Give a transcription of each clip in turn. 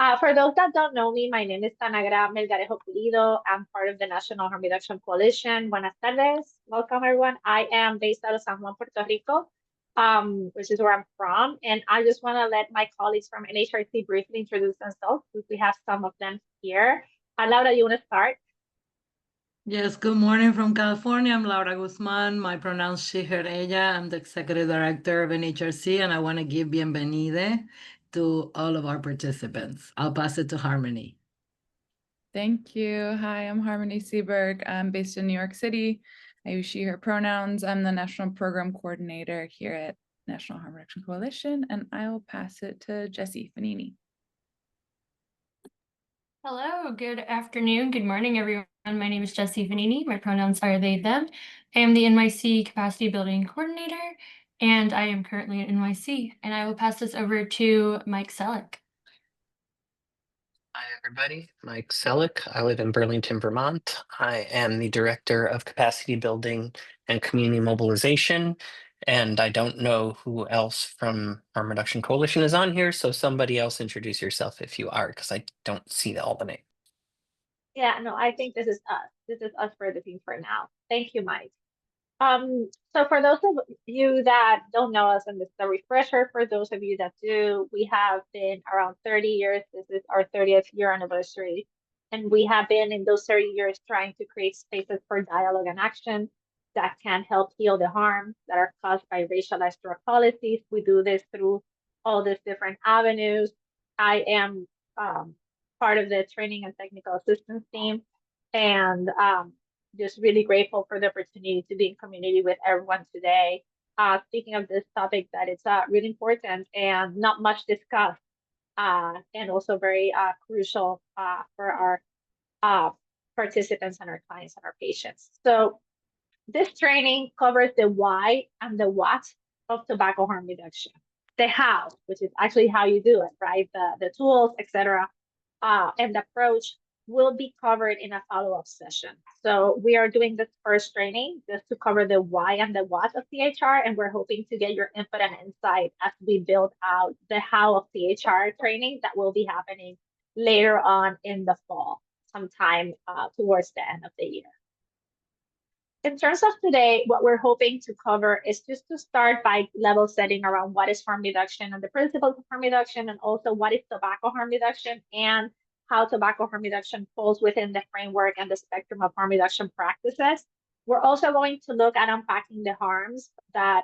For those that don't know me, my name is Tanagra Melgarejo Pulido. I'm part of the National Harm Reduction Coalition. Buenas tardes. Welcome, everyone. I am based out of San Juan, Puerto Rico, which is where I'm from. And I just want to let my colleagues from NHRC briefly introduce themselves, because we have some of them here. Laura, you want to start? Yes, good morning from California. I'm Laura Guzman. My pronouns she, her, ella. I'm the executive director of NHRC, and I want to give bienvenida to all of our participants. I'll pass it to Harmony. Thank you. Hi, I'm Harmony Seberg. I'm based in New York City. I use she, her pronouns. I'm the National Program Coordinator here at National Harm Reduction Coalition, and I will pass it to Jessie Fanini. Hello, good afternoon, good morning, everyone. My name is Jessie Vanini. My pronouns are they, them. I am the NYC Capacity Building Coordinator, and I am currently at NYC. And I will pass this over to Mike Selleck. Hi, everybody. Mike Selleck. I live in Burlington, Vermont. I am the Director of Capacity Building and Community Mobilization. And I don't know who else from Harm Reduction Coalition is on here, so somebody else introduce yourself if you are, because I don't see all the names. Yeah, no, I think this is us. This is us for the team for now. Thank you, Mike. So for those of you that don't know us, and this is a refresher for those of you that do, we have been around 30 years. This is our 30th year anniversary. And we have been in those 30 years trying to create spaces for dialogue and action that can help heal the harms that are caused by racialized drug policies. We do this through all these different avenues. I am part of the training and technical assistance team, and just really grateful for the opportunity to be in community with everyone today. Speaking of this topic, that it's really important and not much discussed, and also very crucial for our participants and our clients and our patients. So this training covers the why and the what of tobacco harm reduction. The how, which is actually how you do it, right? The tools, etc., and the approach will be covered in a follow-up session. So we are doing this first training just to cover the why and the what of THR, and we're hoping to get your input and insight as we build out the how of THR training that will be happening later on in the fall, sometime towards the end of the year. In terms of today, what we're hoping to cover is just to start by level setting around what is harm reduction and the principles of harm reduction, and also what is tobacco harm reduction and how tobacco harm reduction falls within the framework and the spectrum of harm reduction practices. We're also going to look at unpacking the harms that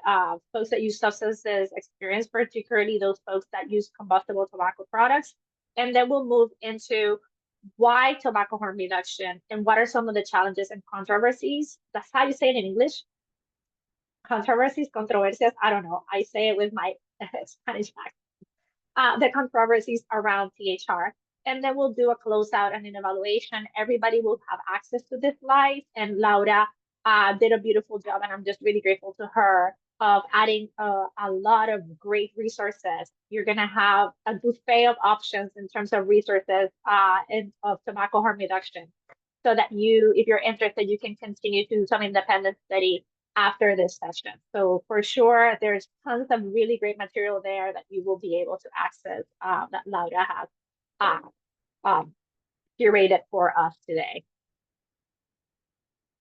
folks that use substances experience, particularly those folks that use combustible tobacco products. And then we'll move into why tobacco harm reduction and what are some of the challenges and controversies. That's how you say it in English. Controversies, controversias, I don't know. I say it with my Spanish accent. The controversies around THR. And then we'll do a closeout and an evaluation. Everybody will have access to this slide. And Laura did a beautiful job, and I'm just really grateful to her of adding a lot of great resources. You're going to have a buffet of options in terms of resources and of tobacco harm reduction, so that you, if you're interested, you can continue to do some independent study after this session. So for sure, there's tons of really great material there that you will be able to access that Laura has curated for us today.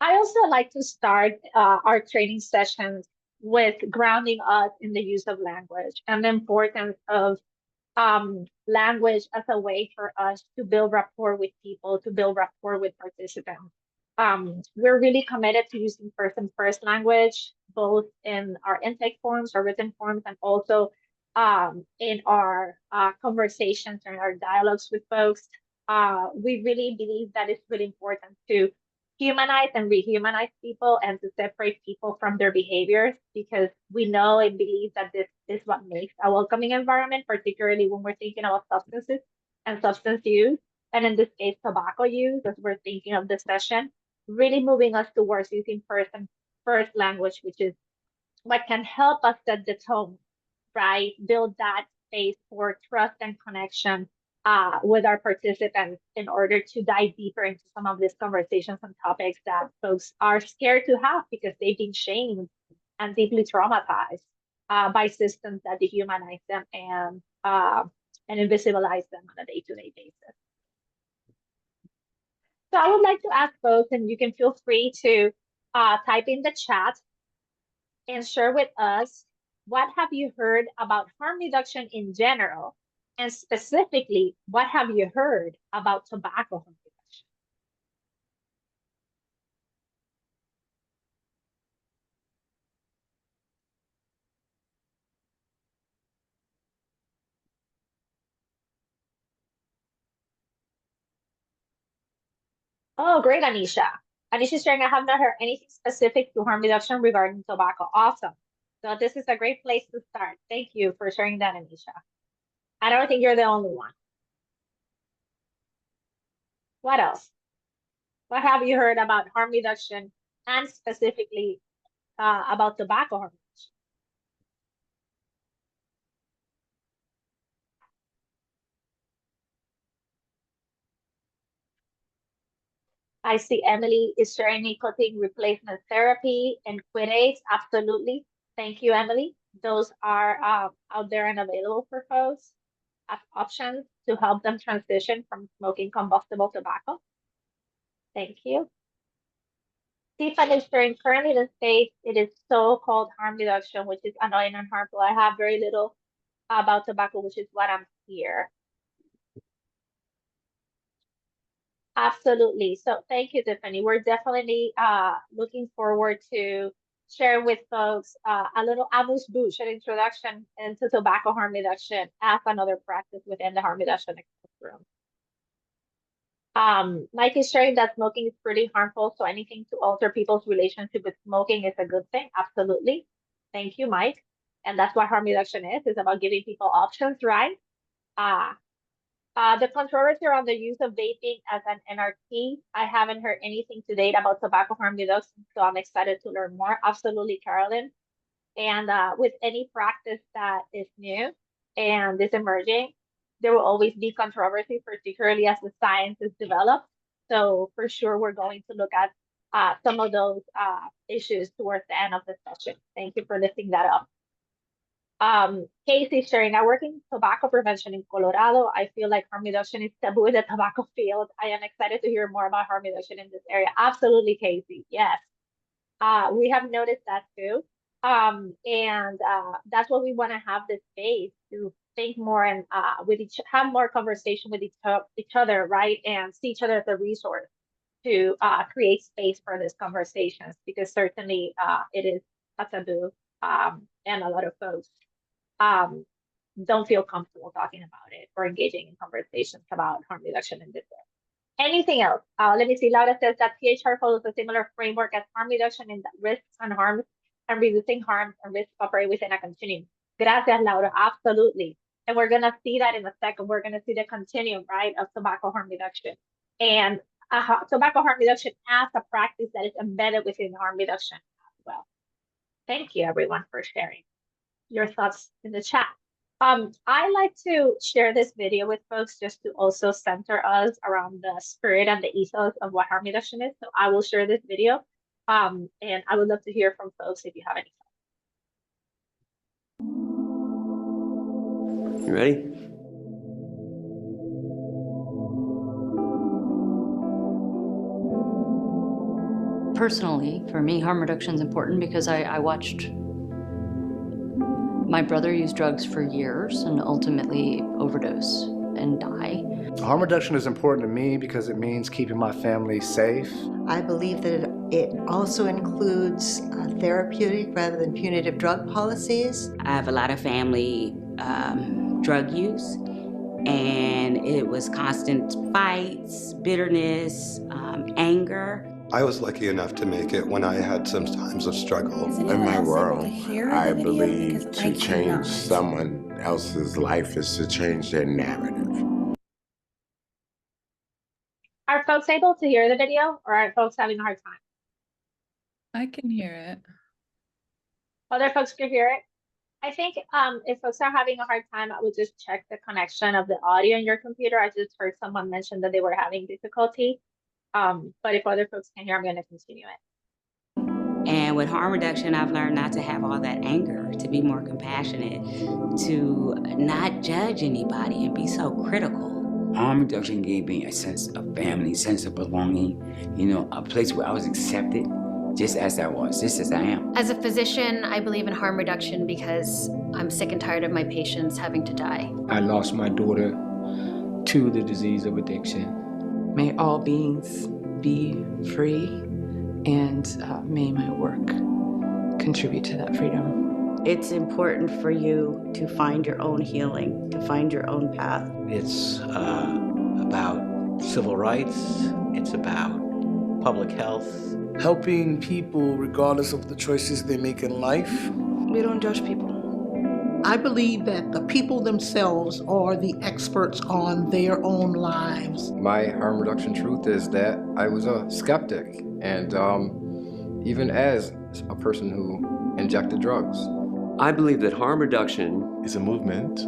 I also like to start our training sessions with grounding us in the use of language and the importance of language as a way for us to build rapport with people, to build rapport with participants. We're really committed to using person-first language, both in our intake forms, our written forms, and also in our conversations and our dialogues with folks. We really believe that it's really important to humanize and rehumanize people and to separate people from their behaviors, because we know and believe that this is what makes a welcoming environment, particularly when we're thinking about substances and substance use, and in this case, tobacco use, as we're thinking of this session, really moving us towards using person-first language, which is what can help us set the tone, right? Build that space for trust and connection with our participants in order to dive deeper into some of these conversations and topics that folks are scared to have because they've been shamed and deeply traumatized by systems that dehumanize them and and invisibilize them on a day-to-day basis. So I would like to ask folks, and you can feel free to type in the chat and share with us, what have you heard about harm reduction in general? And specifically, what have you heard about tobacco harm reduction? Oh, great, Anisha. Anisha's sharing, I have not heard anything specific to harm reduction regarding tobacco. Awesome. So this is a great place to start. Thank you for sharing that, Anisha. I don't think you're the only one. What else? What have you heard about harm reduction and specifically about tobacco harm reduction? I see Emily is sharing nicotine replacement therapy and quit aids. Absolutely. Thank you, Emily. Those are out there and available for folks as options to help them transition from smoking combustible tobacco. Thank you. Stephen is sharing, currently in the States, it is so-called harm reduction, which is annoying and harmful. I have very little about tobacco, which is what I'm here. Absolutely. So thank you, Tiffany. We're definitely looking forward to share with folks a little amuse-bouche, an introduction into tobacco harm reduction as another practice within the harm reduction room. Mike is sharing that smoking is pretty harmful, so anything to alter people's relationship with smoking is a good thing. Absolutely. Thank you, Mike. And that's what harm reduction is about giving people options, right? The controversy around the use of vaping as an NRT, I haven't heard anything to date about tobacco harm reduction, so I'm excited to learn more. Absolutely, Carolyn. And with any practice that is new and is emerging, there will always be controversy, particularly as the science is developed. So for sure, we're going to look at some of those issues towards the end of the session. Thank you for lifting that up. Casey sharing, I work in tobacco prevention in Colorado. I feel like harm reduction is taboo in the tobacco field. I am excited to hear more about harm reduction in this area. Absolutely, Casey. Yes. We have noticed that too. And that's what we want to have this space to think more and have more conversation with each other, right? And see each other as a resource to create space for these conversations, because certainly it is a taboo, and a lot of folks don't feel comfortable talking about it or engaging in conversations about harm reduction in this area. Anything else? Let me see. Laura says that THR follows a similar framework as harm reduction in that risks and harms and reducing harm and risks operate within a continuum. Gracias, Laura. Absolutely. And we're going to see that in a second. We're going to see the continuum, right, of tobacco harm reduction. And tobacco harm reduction as a practice that is embedded within harm reduction as well. Thank you, everyone, for sharing your thoughts in the chat. I like to share this video with folks just to also center us around the spirit and the ethos of what harm reduction is. So I will share this video, and I would love to hear from folks if you have any thoughts. You ready? Personally, for me, harm reduction is important because I watched my brother use drugs for years and ultimately overdose and die. Harm reduction is important to me because it means keeping my family safe. I believe that it also includes therapeutic rather than punitive drug policies. I have a lot of family drug use, and it was constant fights, bitterness, anger. I was lucky enough to make it when I had some times of struggle. In my world, I believe to change someone else's life is to change their narrative. Are folks able to hear the video, or are folks having a hard time? I can hear it. Other folks can hear it? I think if folks are having a hard time, I would just check the connection of the audio in your computer. I just heard someone mention that they were having difficulty. But if other folks can hear, I'm going to continue it. And with harm reduction, I've learned not to have all that anger, to be more compassionate, to not judge anybody and be so critical. Harm reduction gave me a sense of family, sense of belonging, a place where I was accepted just as I was, just as I am. As a physician, I believe in harm reduction because I'm sick and tired of my patients having to die. I lost my daughter to the disease of addiction. May all beings be free, and may my work contribute to that freedom. It's important for you to find your own healing, to find your own path. It's about civil rights. It's about public health. Helping people regardless of the choices they make in life. We don't judge people. I believe that the people themselves are the experts on their own lives. My harm reduction truth is that I was a skeptic, and even as a person who injected drugs. I believe that harm reduction is a movement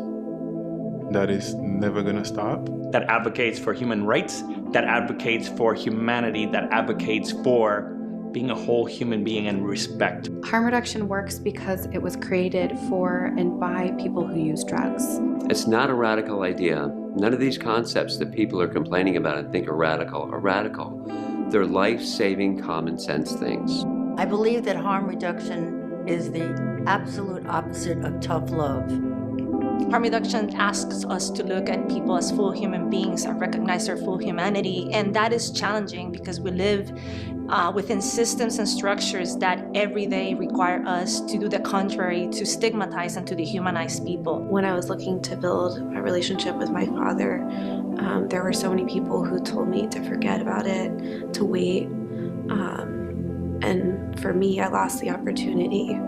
that is never gonna stop. That advocates for human rights, that advocates for humanity, that advocates for being a whole human being and respect. Harm reduction works because it was created for and by people who use drugs. It's not a radical idea. None of these concepts that people are complaining about and think are radical are radical. They're life-saving, common sense things. I believe that harm reduction is the absolute opposite of tough love. Harm reduction asks us to look at people as full human beings and recognize their full humanity, and that is challenging because we live within systems and structures that every day require us to do the contrary, to stigmatize and to dehumanize people. When I was looking to build a relationship with my father, there were so many people who told me to forget about it, to wait, and for me, I lost the opportunity.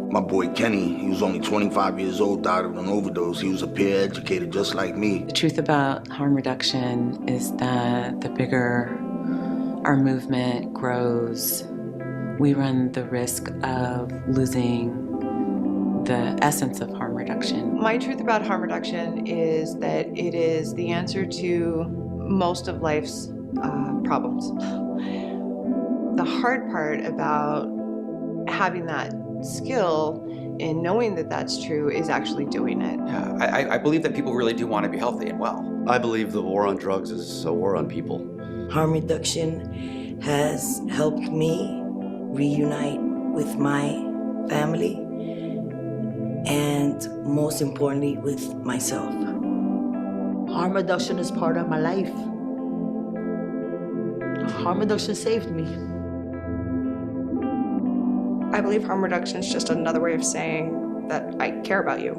My boy Kenny, he was only 25 years old, died of an overdose. He was a peer educator just like me. The truth about harm reduction is that the bigger our movement grows, we run the risk of losing the essence of harm reduction. My truth about harm reduction is that it is the answer to most of life's problems. The hard part about having that skill and knowing that that's true is actually doing it. Yeah, I believe that people really do want to be healthy and well. I believe the war on drugs is a war on people. Harm reduction has helped me reunite with my family and most importantly with myself. Harm reduction is part of my life. Harm reduction saved me. I believe harm reduction is just another way of saying that I care about you.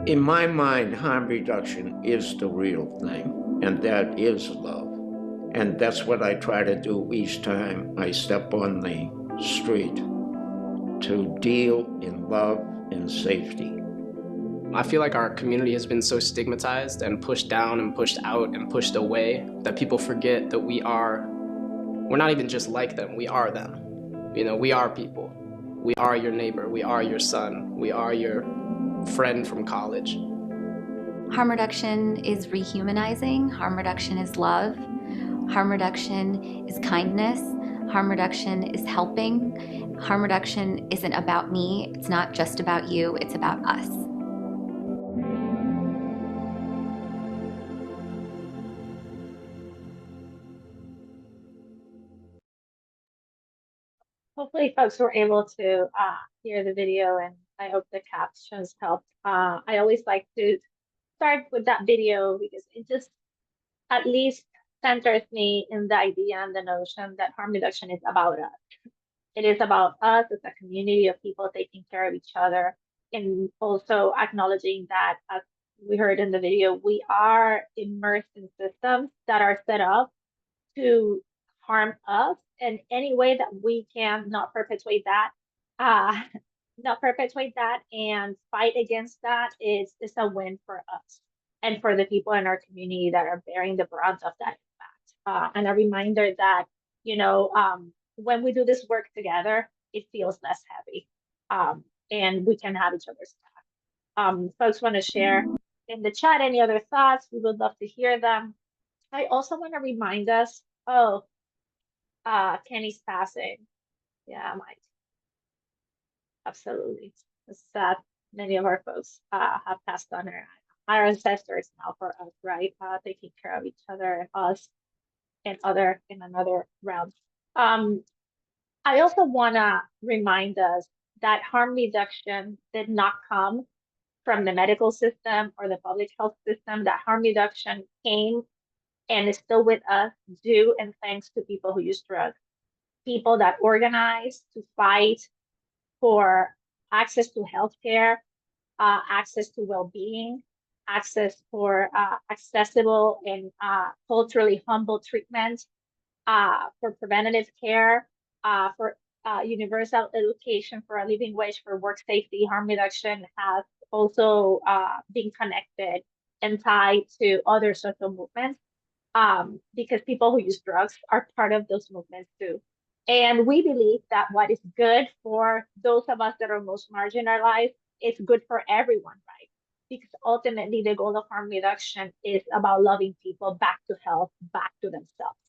In my mind, harm reduction is the real thing, and that is love. And that's what I try to do each time I step on the street, to deal in love and safety. I feel like our community has been so stigmatized and pushed down and pushed out and pushed away that people forget that we're not even just like them, we are them. You know, we are people. We are your neighbor, we are your son, we are your friend from college. Harm reduction is rehumanizing, harm reduction is love, harm reduction is kindness, harm reduction is helping. Harm reduction isn't about me, it's not just about you, it's about us. Hopefully folks were able to hear the video, and I hope the captions helped. I always like to start with that video because it just at least centers me in the idea and the notion that harm reduction is about us. It is about us as a community of people taking care of each other, and also acknowledging that, as we heard in the video, we are immersed in systems that are set up to harm us, and any way that we can not perpetuate that and fight against that is a win for us and for the people in our community that are bearing the brunt of that impact. And a reminder that, you know, when we do this work together, it feels less heavy, and we can have each other's back. Folks want to share in the chat any other thoughts? We would love to hear them. I also want to remind us, Kenny's passing. Yeah, Mike. Absolutely. It's sad. Many of our folks have passed on, our ancestors now for us, right? Taking care of each other and us and other in another realm. I also want to remind us that harm reduction did not come from the medical system or the public health system. That harm reduction came and is still with us due and thanks to people who use drugs, people that organize to fight for access to healthcare, access to well-being, access for accessible and culturally humble treatment, for preventative care, for universal education, for a living wage, for work safety. Harm reduction has also been connected and tied to other social movements, because people who use drugs are part of those movements too. And we believe that what is good for those of us that are most marginalized is good for everyone, right? Because ultimately the goal of harm reduction is about loving people back to health, back to themselves.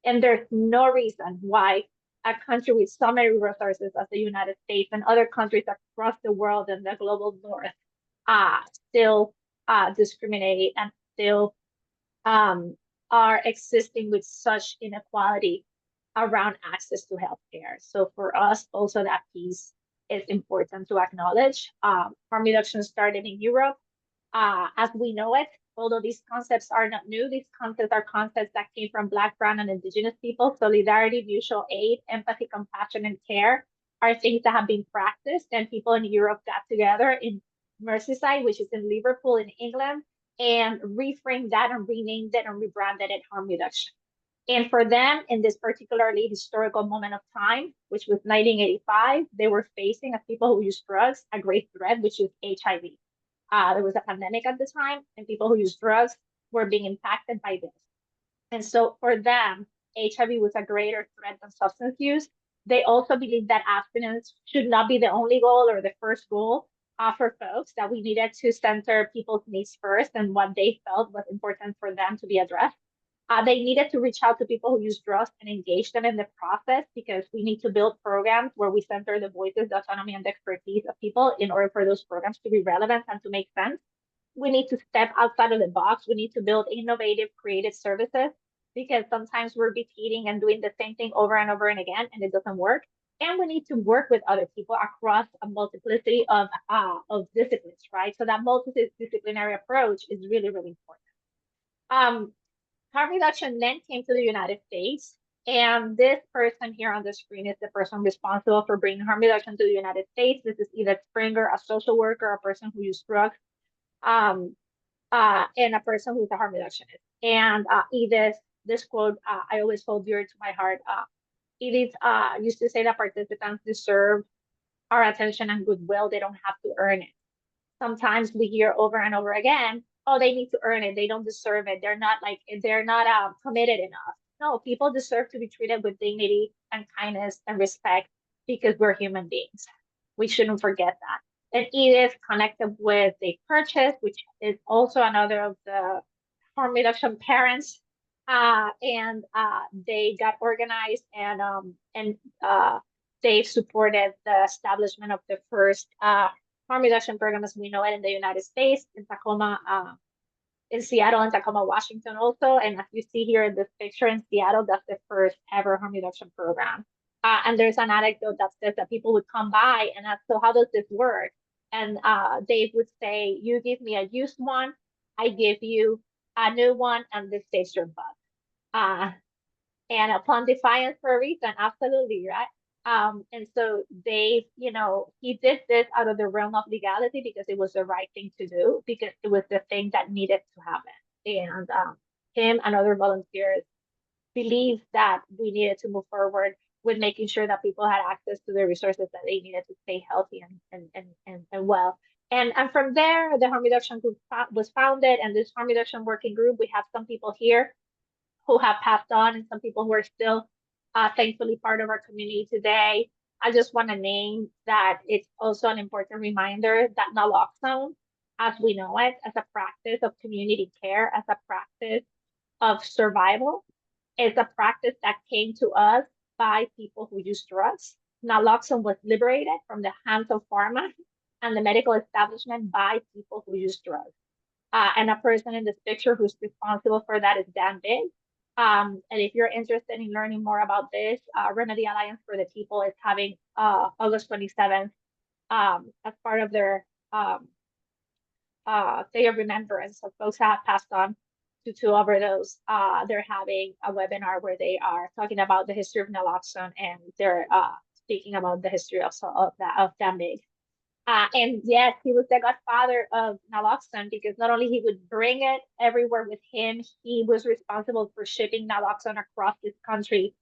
And there's no reason why a country with so many resources as the United States and other countries across the world and the global north still discriminate and still are existing with such inequality around access to healthcare. So for us, also that piece is important to acknowledge. Harm reduction started in Europe as we know it. Although these concepts are not new, these concepts are concepts that came from Black, Brown, and Indigenous people. Solidarity, mutual aid, empathy, compassion, and care are things that have been practiced, and people in Europe got together in Merseyside, which is in Liverpool in England, and reframed that and renamed it and rebranded it harm reduction. And for them, in this particularly historical moment of time, which was 1985, they were facing, as people who use drugs, a great threat, which is HIV. There was a pandemic at the time, and people who use drugs were being impacted by this. And so for them, HIV was a greater threat than substance use. They also believe that abstinence should not be the only goal or the first goal for folks, that we needed to center people's needs first and what they felt was important for them to be addressed. They needed to reach out to people who use drugs and engage them in the process, because we need to build programs where we center the voices, the autonomy, and the expertise of people in order for those programs to be relevant and to make sense. We need to step outside of the box. We need to build innovative, creative services, because sometimes we're repeating and doing the same thing over and over and again, and it doesn't work. And we need to work with other people across a multiplicity of disciplines, right? So that multidisciplinary approach is really, really important. Harm reduction then came to the United States, and this person here on the screen is the person responsible for bringing harm reduction to the United States. This is Edith Springer, a social worker, a person who used drugs, and a person who's a harm reductionist. And Edith, this quote I always hold dear to my heart. Edith used to say that participants deserve our attention and goodwill. They don't have to earn it. Sometimes we hear over and over again, oh, they need to earn it, they don't deserve it, they're not committed enough. No, people deserve to be treated with dignity and kindness and respect, because we're human beings. We shouldn't forget that. And Edith connected with Dave Purchase, which is also another of the harm reduction parents, and they got organized, and they supported the establishment of the first harm reduction program as we know it in the United States, in Tacoma, in Seattle and Tacoma, Washington also. And as you see here in this picture in Seattle, that's the first ever harm reduction program. And there's an anecdote that says that people would come by and ask, so how does this work? And Dave would say, you give me a used one, I give you a new one, and this saves your butt. And upon defiance for a reason, absolutely, right? And so Dave, he did this out of the realm of legality because it was the right thing to do, because it was the thing that needed to happen. And him and other volunteers believed that we needed to move forward with making sure that people had access to the resources that they needed to stay healthy and well. And from there, the harm reduction group was founded, and this harm reduction working group, we have some people here who have passed on and some people who are still thankfully part of our community today. I just want to name that it's also an important reminder that naloxone, as we know it, as a practice of community care, as a practice of survival, is a practice that came to us by people who use drugs. Naloxone was liberated from the hands of pharma and the medical establishment by people who use drugs. And a person in this picture who's responsible for that is Dan Big. And if you're interested in learning more about this, Remedy Alliance for the People is having August 27th as part of their Day of Remembrance of folks that have passed on to overdose. They're having a webinar where they are talking about the history of naloxone, and they're speaking about the history of Dan Big. And yes, he was the godfather of naloxone because not only he would bring it everywhere with him, he was responsible for shipping naloxone across this country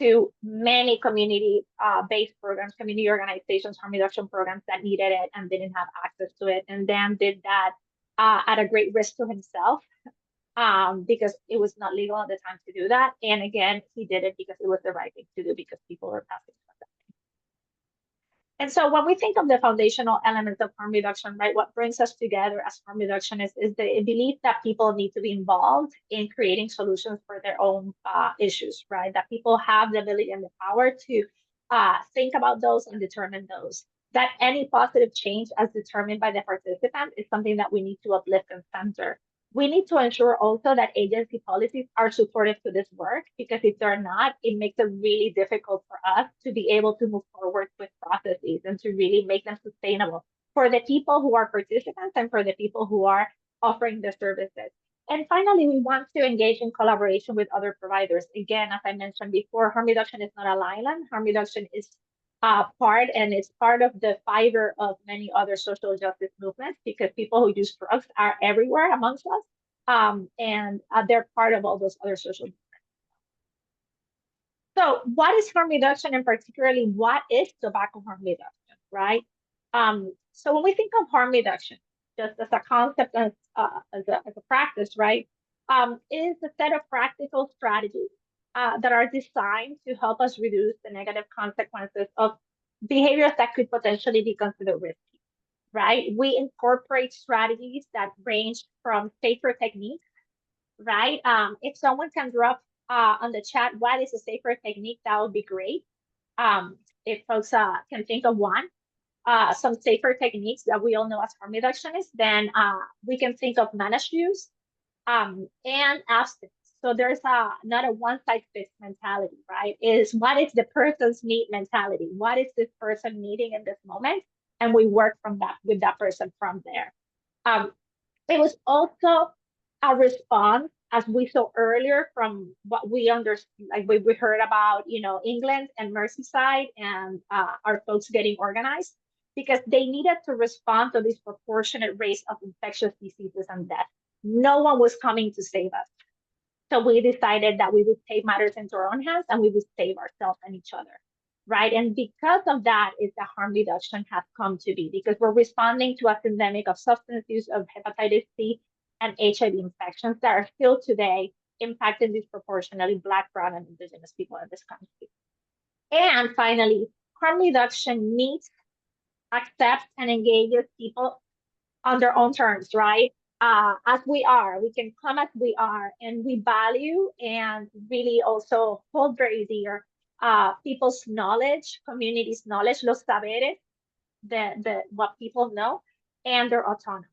to many community-based programs, community organizations, harm reduction programs that needed it and didn't have access to it. And Dan did that at a great risk to himself because it was not legal at the time to do that. And again, he did it because it was the right thing to do because people were passing from that. And so when we think of the foundational elements of harm reduction, right, what brings us together as harm reductionists is the belief that people need to be involved in creating solutions for their own issues, right? That people have the ability and the power to think about those and determine those. That any positive change as determined by the participant is something that we need to uplift and center. We need to ensure also that agency policies are supportive to this work, because if they're not, it makes it really difficult for us to be able to move forward with processes and to really make them sustainable for the people who are participants and for the people who are offering the services. And finally, we want to engage in collaboration with other providers. Again, as I mentioned before, harm reduction is not an island. Harm reduction is it's part of the fiber of many other social justice movements, because people who use drugs are everywhere amongst us, and they're part of all those other social movements. So what is harm reduction, and particularly what is tobacco harm reduction, right? So when we think of harm reduction, just as a concept, as a practice, right, is a set of practical strategies that are designed to help us reduce the negative consequences of behaviors that could potentially be considered risky, right? We incorporate strategies that range from safer techniques, right? If someone can drop on the chat what is a safer technique, that would be great. If folks can think of one, some safer techniques that we all know as harm reductionists, then we can think of managed use and abstinence. So there's not a one-size-fits mentality, right? What is the person's need mentality? What is this person needing in this moment? And we work from that with that person from there. It was also a response, as we saw earlier, from what we understood, like we heard about, England and Merseyside and our folks getting organized, because they needed to respond to this proportionate rate of infectious diseases and death. No one was coming to save us. So we decided that we would take matters into our own hands and we would save ourselves and each other, right? And because of that is that harm reduction has come to be, because we're responding to a pandemic of substance use, of hepatitis C and HIV infections that are still today impacting disproportionately Black, Brown, and Indigenous people in this country. And finally, harm reduction meets, accepts, and engages people on their own terms, right? As we are, we can come as we are, and we value and really also hold very dear people's knowledge, communities' knowledge, los saberes, what people know, and their autonomy.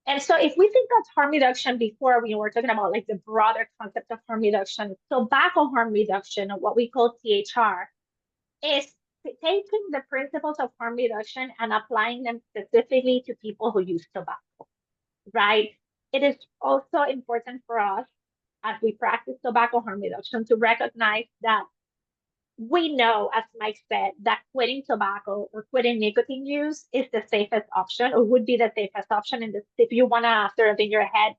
And so if we think of harm reduction before, we were talking about like the broader concept of harm reduction, tobacco harm reduction, or what we call THR, is taking the principles of harm reduction and applying them specifically to people who use tobacco, right? It is also important for us, as we practice tobacco harm reduction, to recognize that we know, as Mike said, that quitting tobacco or quitting nicotine use is the safest option, or would be the safest option. And if you want to sort of in your head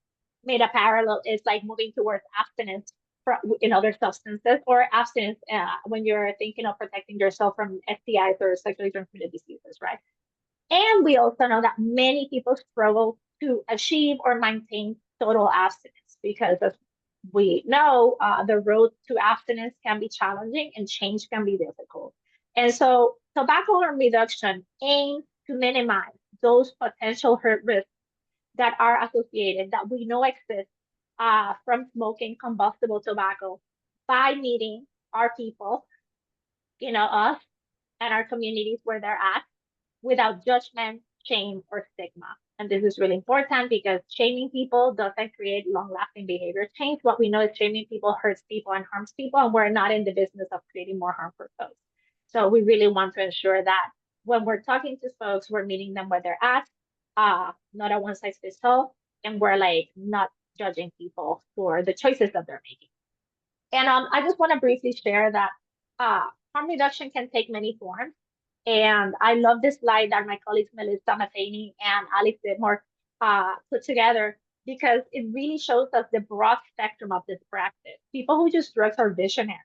made a parallel, it's like moving towards abstinence in other substances, or abstinence when you're thinking of protecting yourself from STIs or sexually transmitted diseases, right? And we also know that many people struggle to achieve or maintain total abstinence, because as we know, the road to abstinence can be challenging and change can be difficult. And so tobacco harm reduction aims to minimize those potential health risks that are associated, that we know exist, from smoking combustible tobacco, by meeting our people, us and our communities where they're at without judgment, shame, or stigma. And this is really important because shaming people doesn't create long-lasting behavior change. What we know is shaming people hurts people and harms people, and we're not in the business of creating more harm for folks. So we really want to ensure that when we're talking to folks, we're meeting them where they're at, not a one-size-fits-all, and we're like not judging people for the choices that they're making. And I just want to briefly share that harm reduction can take many forms. And I love this slide that my colleagues Melissa Matheny and Alex Whitmore put together because it really shows us the broad spectrum of this practice. People who use drugs are visionary,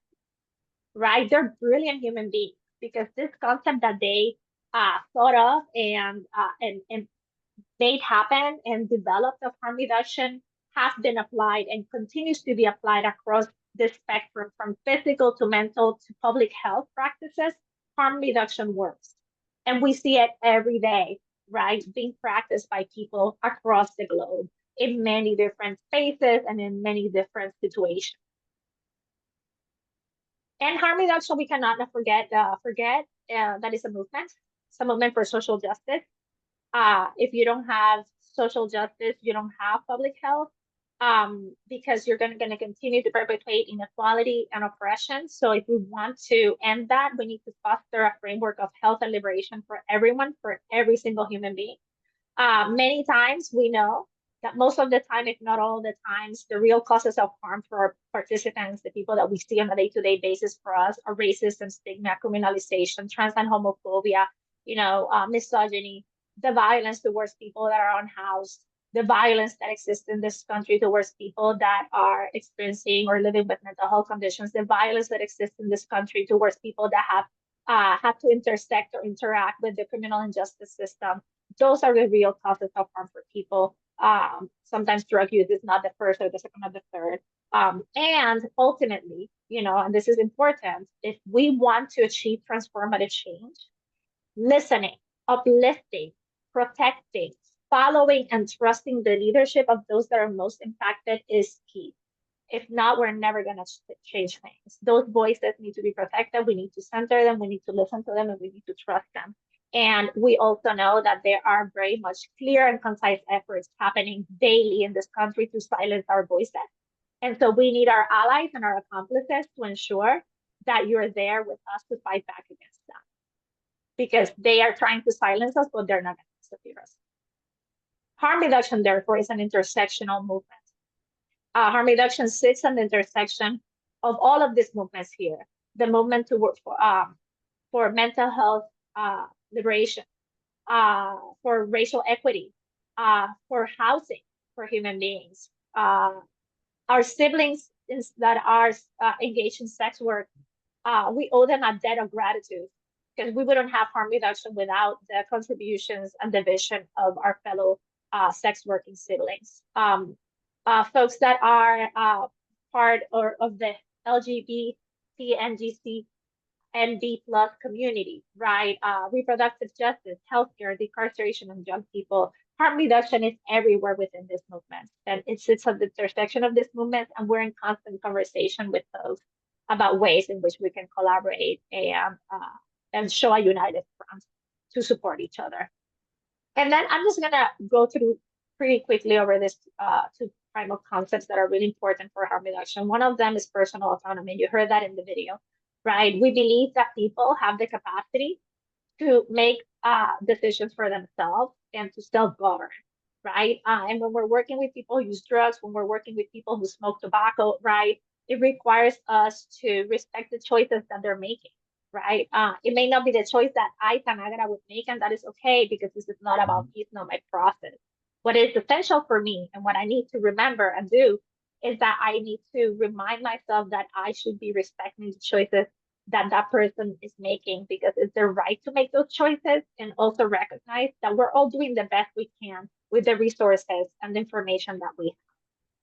right? They're brilliant human beings because this concept that they thought of and made happen and developed of harm reduction has been applied and continues to be applied across the spectrum from physical to mental to public health practices. Harm reduction works. And we see it every day, right? Being practiced by people across the globe in many different spaces and in many different situations. And harm reduction, we cannot forget that is a movement. It's a movement for social justice. If you don't have social justice, you don't have public health, because you're going to continue to perpetuate inequality and oppression. So if we want to end that, we need to foster a framework of health and liberation for everyone, for every single human being. Many times we know that most of the time, if not all the times, the real causes of harm for our participants, the people that we see on a day-to-day basis for us, are racism, stigma, criminalization, trans and homophobia, misogyny, the violence towards people that are unhoused, the violence that exists in this country towards people that are experiencing or living with mental health conditions, the violence that exists in this country towards people that have had to intersect or interact with the criminal and justice system. Those are the real causes of harm for people. Sometimes drug use is not the first or the second or the third. And ultimately, and this is important, if we want to achieve transformative change, listening, uplifting, protecting, following, and trusting the leadership of those that are most impacted is key. If not, we're never going to change things. Those voices need to be protected. We need to center them. We need to listen to them, and we need to trust them. And we also know that there are very much clear and concise efforts happening daily in this country to silence our voices. And so we need our allies and our accomplices to ensure that you're there with us to fight back against them. Because they are trying to silence us, but they're not going to disappear us. Harm reduction, therefore, is an intersectional movement. Harm reduction sits on the intersection of all of these movements here. The movement to work for mental health liberation, for racial equity, for housing for human beings. Our siblings that are engaged in sex work, we owe them a debt of gratitude, because we wouldn't have harm reduction without the contributions and the vision of our fellow sex working siblings. Folks that are part of the LGBT, NGC, and B+ community, right? Reproductive justice, healthcare, decarceration, and young people. Harm reduction is everywhere within this movement, and it sits at the intersection of this movement, and we're in constant conversation with folks about ways in which we can collaborate and show a united front to support each other. And then I'm just gonna go through pretty quickly over this two primal concepts that are really important for harm reduction. One of them is personal autonomy. You heard that in the video, right? We believe that people have the capacity to make decisions for themselves and to self-govern, right? And when we're working with people who use drugs, when we're working with people who smoke tobacco, right, it requires us to respect the choices that they're making, right? It may not be the choice that I, Tanagara, would make, and that is okay, because this is not about me, it's not my process. What is essential for me and what I need to remember and do is that I need to remind myself that I should be respecting the choices that that person is making, because it's their right to make those choices, and also recognize that we're all doing the best we can with the resources and the information that we have,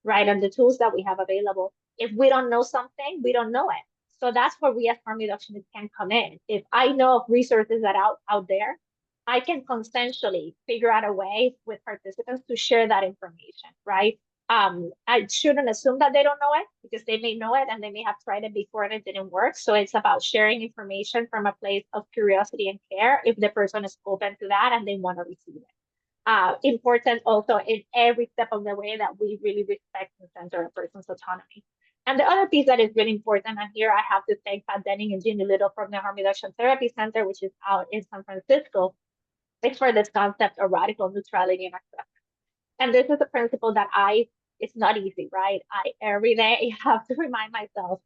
right? And the tools that we have available. If we don't know something, we don't know it. So that's where we as harm reductionists can come in. If I know of resources that are out there, I can consensually figure out a way with participants to share that information, right? I shouldn't assume that they don't know it. If because they may know it and they may have tried it before and it didn't work. So it's about sharing information from a place of curiosity and care if the person is open to that and they want to receive it. Important also in every step of the way that we really respect and center a person's autonomy. And the other piece that is really important, and here I have to thank Pat Denning and Ginny Little from the Harm Reduction Therapy Center, which is out in San Francisco, is for this concept of radical neutrality and acceptance. And this is a principle that it's not easy, right? I every day have to remind myself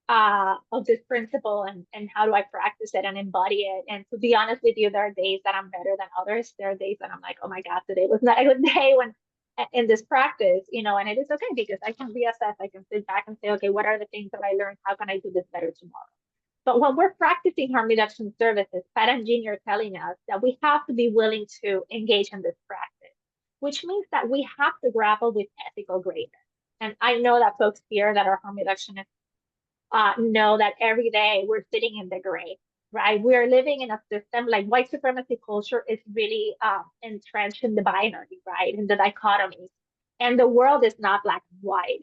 of this principle and how do I practice it and embody it. And to be honest with you, there are days that I'm better than others. There are days that I'm like, oh my God, today was not a good day when in this practice, and it is okay because I can reassess. I can sit back and say, okay, what are the things that I learned? How can I do this better tomorrow? But when we're practicing harm reduction services, Pat and Jeannie are telling us that we have to be willing to engage in this practice, which means that we have to grapple with ethical greatness. And I know that folks here that are harm reductionists know that every day we're sitting in the gray, right? We're living in a system like white supremacy culture is really entrenched in the binary, right? In the dichotomies. And the world is not black and white.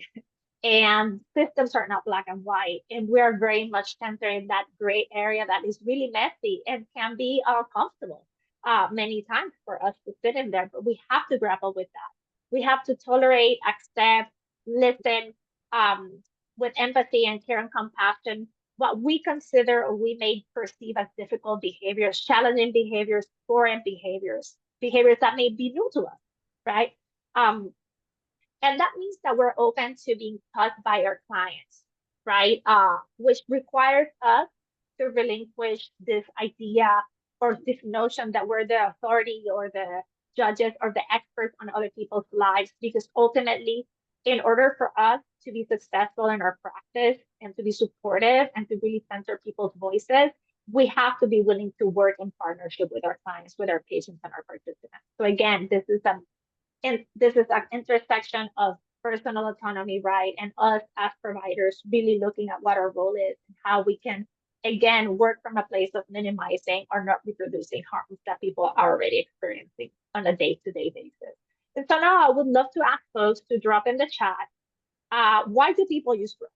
And systems are not black and white. And we're very much centered in that gray area that is really messy and can be uncomfortable many times for us to sit in there. But we have to grapple with that. We have to tolerate, accept, listen, with empathy and care and compassion, what we consider or we may perceive as difficult behaviors, challenging behaviors, foreign behaviors, behaviors that may be new to us, right? And that means that we're open to being taught by our clients, right? Which requires us to relinquish this idea or this notion that we're the authority or the judges or the experts on other people's lives, because ultimately, in order for us to be successful in our practice and to be supportive and to really center people's voices, we have to be willing to work in partnership with our clients, with our patients and our participants. So again, this is an intersection of personal autonomy, right? And us as providers really looking at what our role is and how we can, again, work from a place of minimizing or not reproducing harms that people are already experiencing on a day-to-day basis. And so now I would love to ask folks to drop in the chat, why do people use drugs?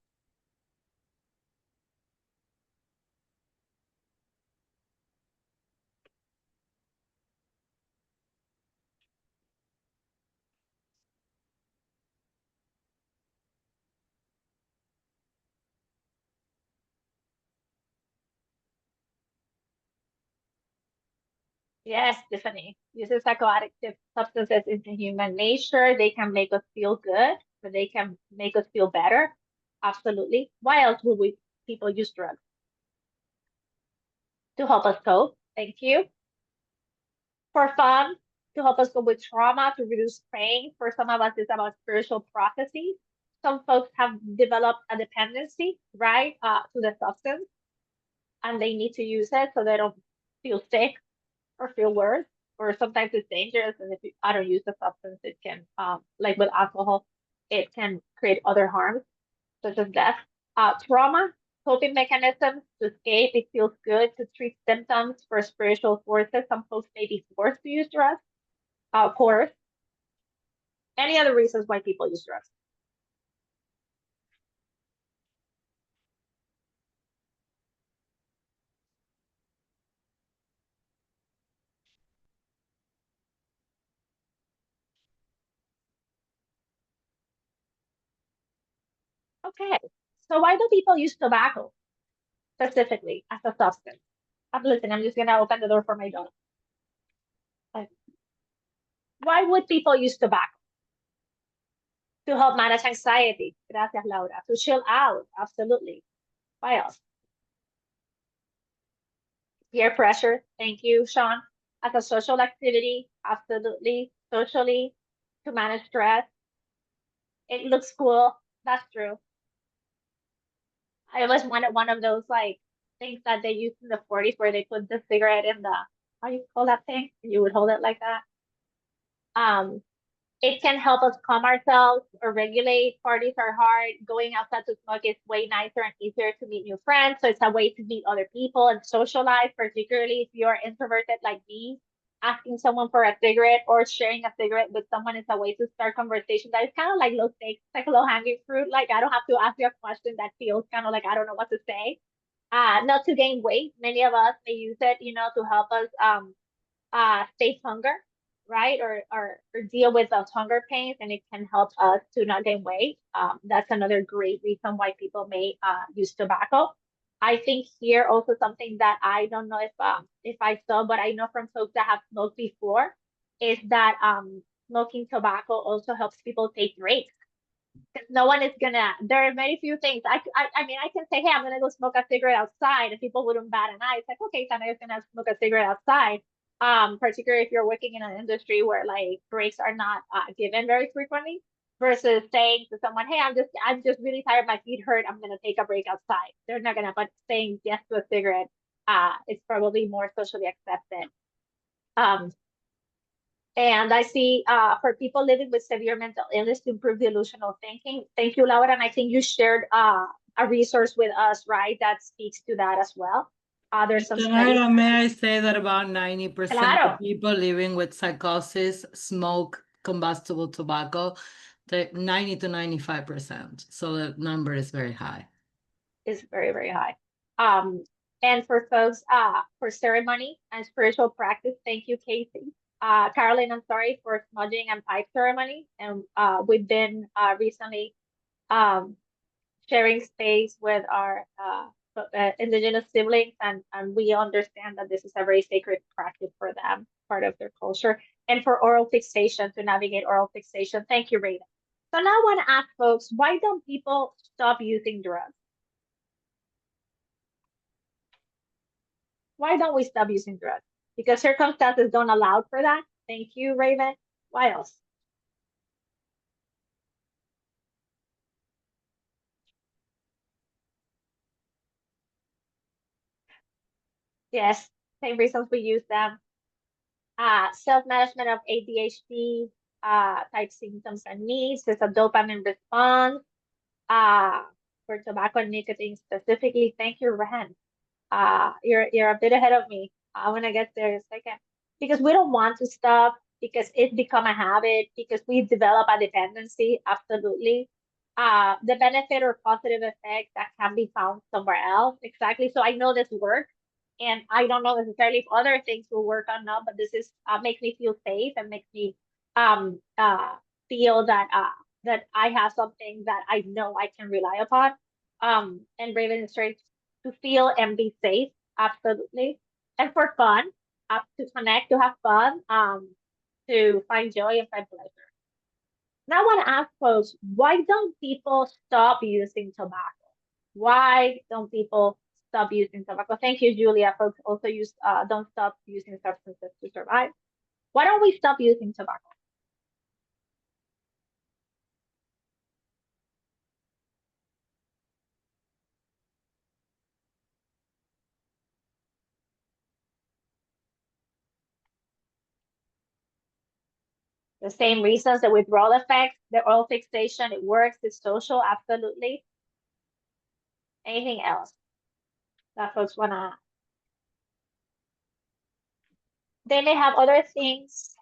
Yes, Tiffany. Uses psychoactive substances into human nature. They can make us feel good, but they can make us feel better. Absolutely. Why else would people use drugs? To help us cope. Thank you. For fun, to help us cope with trauma, to reduce pain. For some of us, it's about spiritual prophecy. Some folks have developed a dependency, right, to the substance, and they need to use it so they don't feel sick or feel worse, or sometimes it's dangerous. And if I don't use the substance, it can, like with alcohol, it can create other harms, such as death. Trauma, coping mechanisms to escape. It feels good to treat symptoms for spiritual forces. Some folks may be forced to use drugs, of course. Any other reasons why people use drugs? Okay, so why do people use tobacco specifically as a substance? Listen, I'm just gonna open the door for my dog. Why would people use tobacco? To help manage anxiety. Gracias, Laura. To chill out. Absolutely. Why else? Peer pressure. Thank you, Sean. As a social activity. Absolutely. Socially. To manage stress. It looks cool. That's true. I always wanted one of those like things that they used in the 40s where they put the cigarette in the, how do you call that thing? You would hold it like that. It can help us calm ourselves or regulate. Parties are hard. Going outside to smoke is way nicer and easier to meet new friends. So it's a way to meet other people and socialize, particularly if you're introverted like me. asking someone for a cigarette or sharing a cigarette with someone is a way to start conversation that is kind of like low stakes, like low hanging fruit. Like I don't have to ask you a question that feels kind of like I don't know what to say. Not to gain weight. Many of us may use it, to help us face hunger, right? Or deal with those hunger pains, and it can help us to not gain weight. That's another great reason why people may use tobacco. I think here also something that I don't know if I saw, but I know from folks that have smoked before, is that smoking tobacco also helps people take breaks. Because no one is gonna. There are very few things. I mean, I can say, hey, I'm gonna go smoke a cigarette outside, and people wouldn't bat an eye. It's like, okay, Tana's gonna smoke a cigarette outside. Particularly if you're working in an industry where like breaks are not given very frequently, versus saying to someone, hey, I'm just really tired, my feet hurt, I'm gonna take a break outside. They're not gonna, but saying yes to a cigarette, it's probably more socially accepted. And I see for people living with severe mental illness to improve delusional thinking. Thank you, Laura. And I think you shared a resource with us, right, that speaks to that as well. There's some studies. May I say that about 90% Claro. of people living with psychosis smoke combustible tobacco, 90 to 95%. So the number is very high. Is very, very high. And for folks for ceremony and spiritual practice, thank you, Casey. Caroline, I'm sorry for smudging and pipe ceremony. And we've been recently sharing space with our indigenous siblings, and we understand that this is a very sacred practice for them, part of their culture. And for oral fixation, to navigate oral fixation. Thank you, Rita. So now I want to ask folks, why don't people stop using drugs? Why don't we stop using drugs? Because circumstances don't allow for that. Thank you, Raven. Why else? Yes, same reasons we use them. Self-management of ADHD type symptoms and needs. There's a dopamine response for tobacco and nicotine specifically. Thank you, Ren. You're a bit ahead of me. I want to get there in a second. Because we don't want to stop, because it's become a habit, because we develop a dependency, absolutely. The benefit or positive effect that can be found somewhere else. Exactly. So I know this works, and I don't know necessarily if other things will work or not, but this is makes me feel safe and makes me feel that that I have something that I know I can rely upon. And Raven is trying to feel and be safe, absolutely. And for fun, to connect, to have fun, to find joy and find pleasure. Now I want to ask folks, why don't people stop using tobacco? Why don't people stop using tobacco? Thank you, Julia. Folks also don't stop using substances to survive. Why don't we stop using tobacco? The same reasons, the withdrawal effects, the oral fixation, it works, it's social, absolutely. Anything else that folks wanna? They may have other things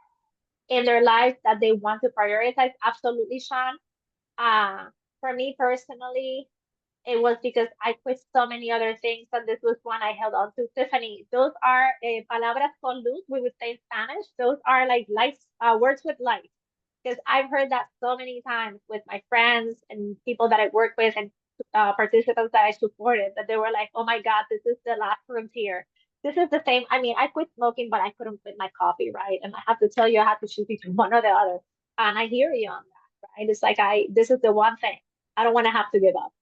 in their life that they want to prioritize, absolutely, Sean. For me personally, it was because I quit so many other things, and this was one I held on to. Tiffany, those are palabras con luz, we would say in Spanish. Those are like life, words with life. Because I've heard that so many times with my friends and people that I work with and participants that I supported, that they were like, oh my God, this is the last frontier. This is the same. I mean, I quit smoking, but I couldn't quit my coffee, right? And I have to tell you, I had to choose between one or the other. And I hear you on that, right? It's like, this is the one thing I don't want to have to give up.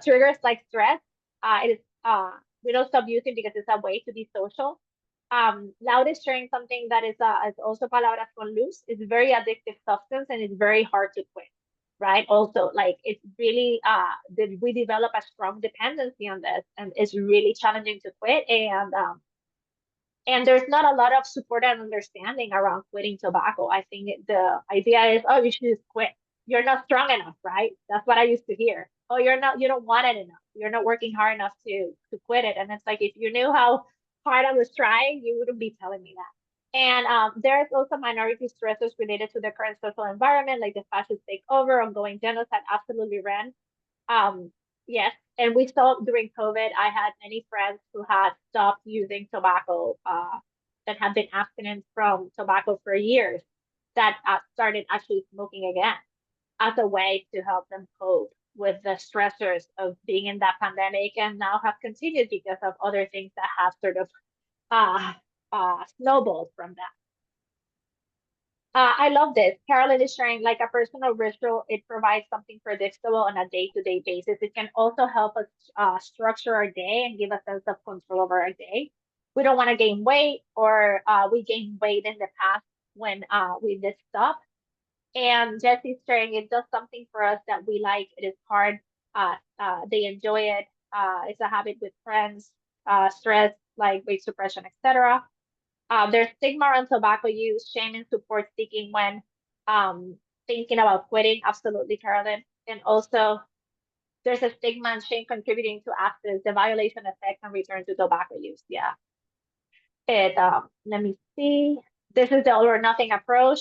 Triggers like stress, it is, we don't stop using because it's a way to be social. Loud is sharing something that is also palabras con luz. It's a very addictive substance, and it's very hard to quit, right? Also, like it's really we develop a strong dependency on this, and it's really challenging to quit. And there's not a lot of support and understanding around quitting tobacco. I think the idea is, oh, you should just quit. You're not strong enough, right? That's what I used to hear. Oh, you don't want it enough. You're not working hard enough to quit it. And it's like, if you knew how hard I was trying, you wouldn't be telling me that. And there's also minority stressors related to the current social environment, like the fascist takeover, ongoing genocide, absolutely ran. Yes, and we saw during COVID, I had many friends who had stopped using tobacco, that had been abstinent from tobacco for years, that started actually smoking again as a way to help them cope with the stressors of being in that pandemic, and now have continued because of other things that have sort of snowballed from that. I love this. Carolyn is sharing, like a personal ritual, it provides something predictable on a day-to-day basis. It can also help us structure our day and give a sense of control over our day. We don't want to gain weight, or we gained weight in the past when we did stop. And Jesse's sharing, it does something for us that we like. It is hard. They enjoy it. It's a habit with friends, stress, like weight suppression, etc. There's stigma around tobacco use, shame and support seeking when thinking about quitting. Absolutely, Carolyn. And also, there's a stigma and shame contributing to abstinence, the violation effect and return to tobacco use. Yeah. Let me see. This is the all or nothing approach,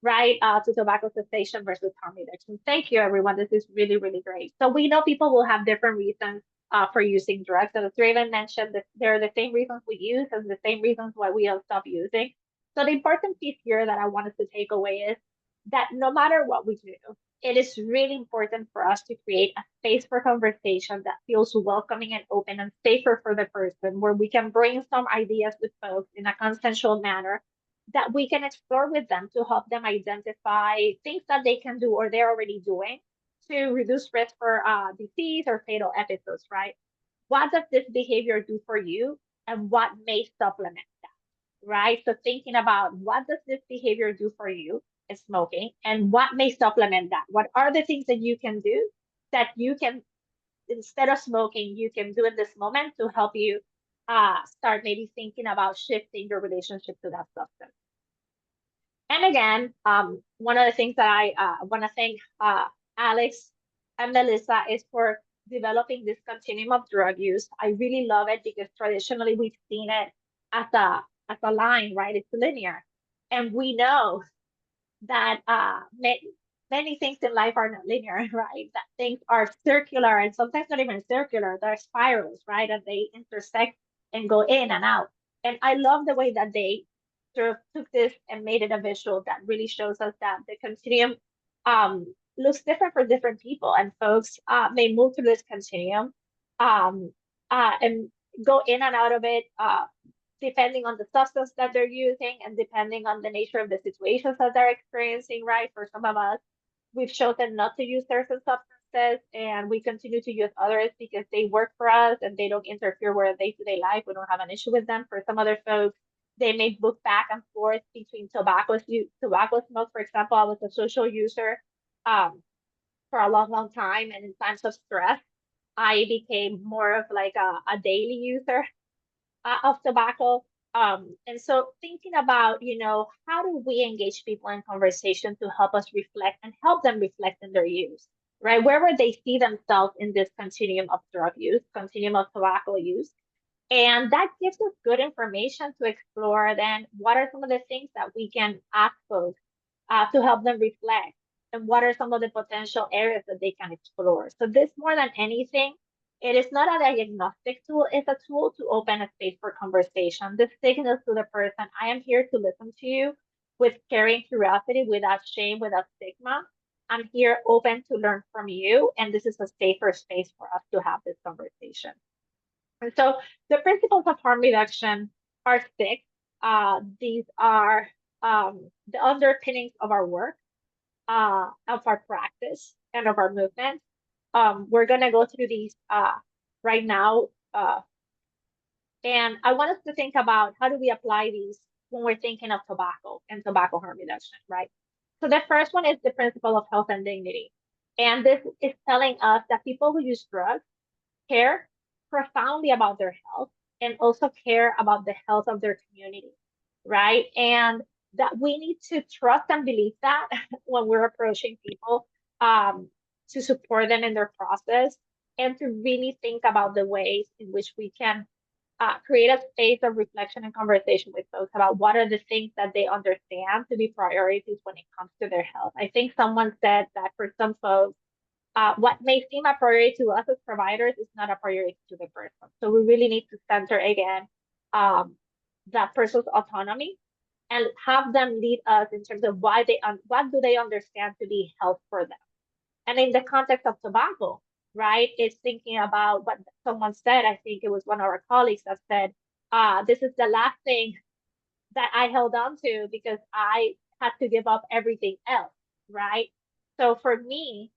right? To tobacco cessation versus harm reduction. Thank you, everyone. This is really, really great. So we know people will have different reasons for using drugs. And as Raven mentioned, that they're the same reasons we use and the same reasons why we all stop using. So the important piece here that I wanted to take away is that no matter what we do, it is really important for us to create a space for conversation that feels welcoming and open and safer for the person, where we can brainstorm ideas with folks in a consensual manner that we can explore with them to help them identify things that they can do or they're already doing to reduce risk for disease or fatal episodes, right? What does this behavior do for you, and what may supplement that, right? So thinking about what does this behavior do for you, is smoking, and what may supplement that? What are the things that you can do that you can, instead of smoking, you can do in this moment to help you start maybe thinking about shifting your relationship to that substance. And again, one of the things that I want to thank Alex and Melissa is for developing this continuum of drug use. I really love it because traditionally we've seen it as a line, right? It's linear. And we know that many things in life are not linear, right? That things are circular and sometimes not even circular. They're spirals, right? And they intersect and go in and out. And I love the way that they sort of took this and made it a visual that really shows us that the continuum looks different for different people, and folks may move through this continuum and go in and out of it depending on the substance that they're using and depending on the nature of the situations that they're experiencing, right? For some of us, we've chosen not to use certain substances and we continue to use others because they work for us and they don't interfere with our day-to-day life. We don't have an issue with them. For some other folks, they may book back and forth between tobacco smoke. For example, I was a social user for a long time, and in times of stress, I became more of like a daily user of tobacco. And so thinking about, how do we engage people in conversation to help us reflect and help them reflect in their use, right? Where would they see themselves in this continuum of drug use, continuum of tobacco use? And that gives us good information to explore then what are some of the things that we can ask folks to help them reflect, and what are some of the potential areas that they can explore. So this, more than anything, it is not a diagnostic tool, it's a tool to open a space for conversation. This signals to the person, I am here to listen to you with caring curiosity, without shame, without stigma. I'm here open to learn from you, and this is a safer space for us to have this conversation. And so the principles of harm reduction are 6. These are the underpinnings of our work, of our practice, and of our movement. We're going to go through these right now. And I want us to think about how do we apply these when we're thinking of tobacco and tobacco harm reduction, right? So the first one is the principle of health and dignity. And this is telling us that people who use drugs care profoundly about their health and also care about the health of their community, right? And that we need to trust and believe that when we're approaching people to support them in their process, and to really think about the ways in which we can create a space of reflection and conversation with folks about what are the things that they understand to be priorities when it comes to their health. I think someone said that for some folks, what may seem a priority to us as providers is not a priority to the person. So we really need to center again that person's autonomy and have them lead us in terms of what do they understand to be health for them. And in the context of tobacco, right, it's thinking about what someone said. I think it was one of our colleagues that said, this is the last thing that I held on to because I had to give up everything else, right? So for me,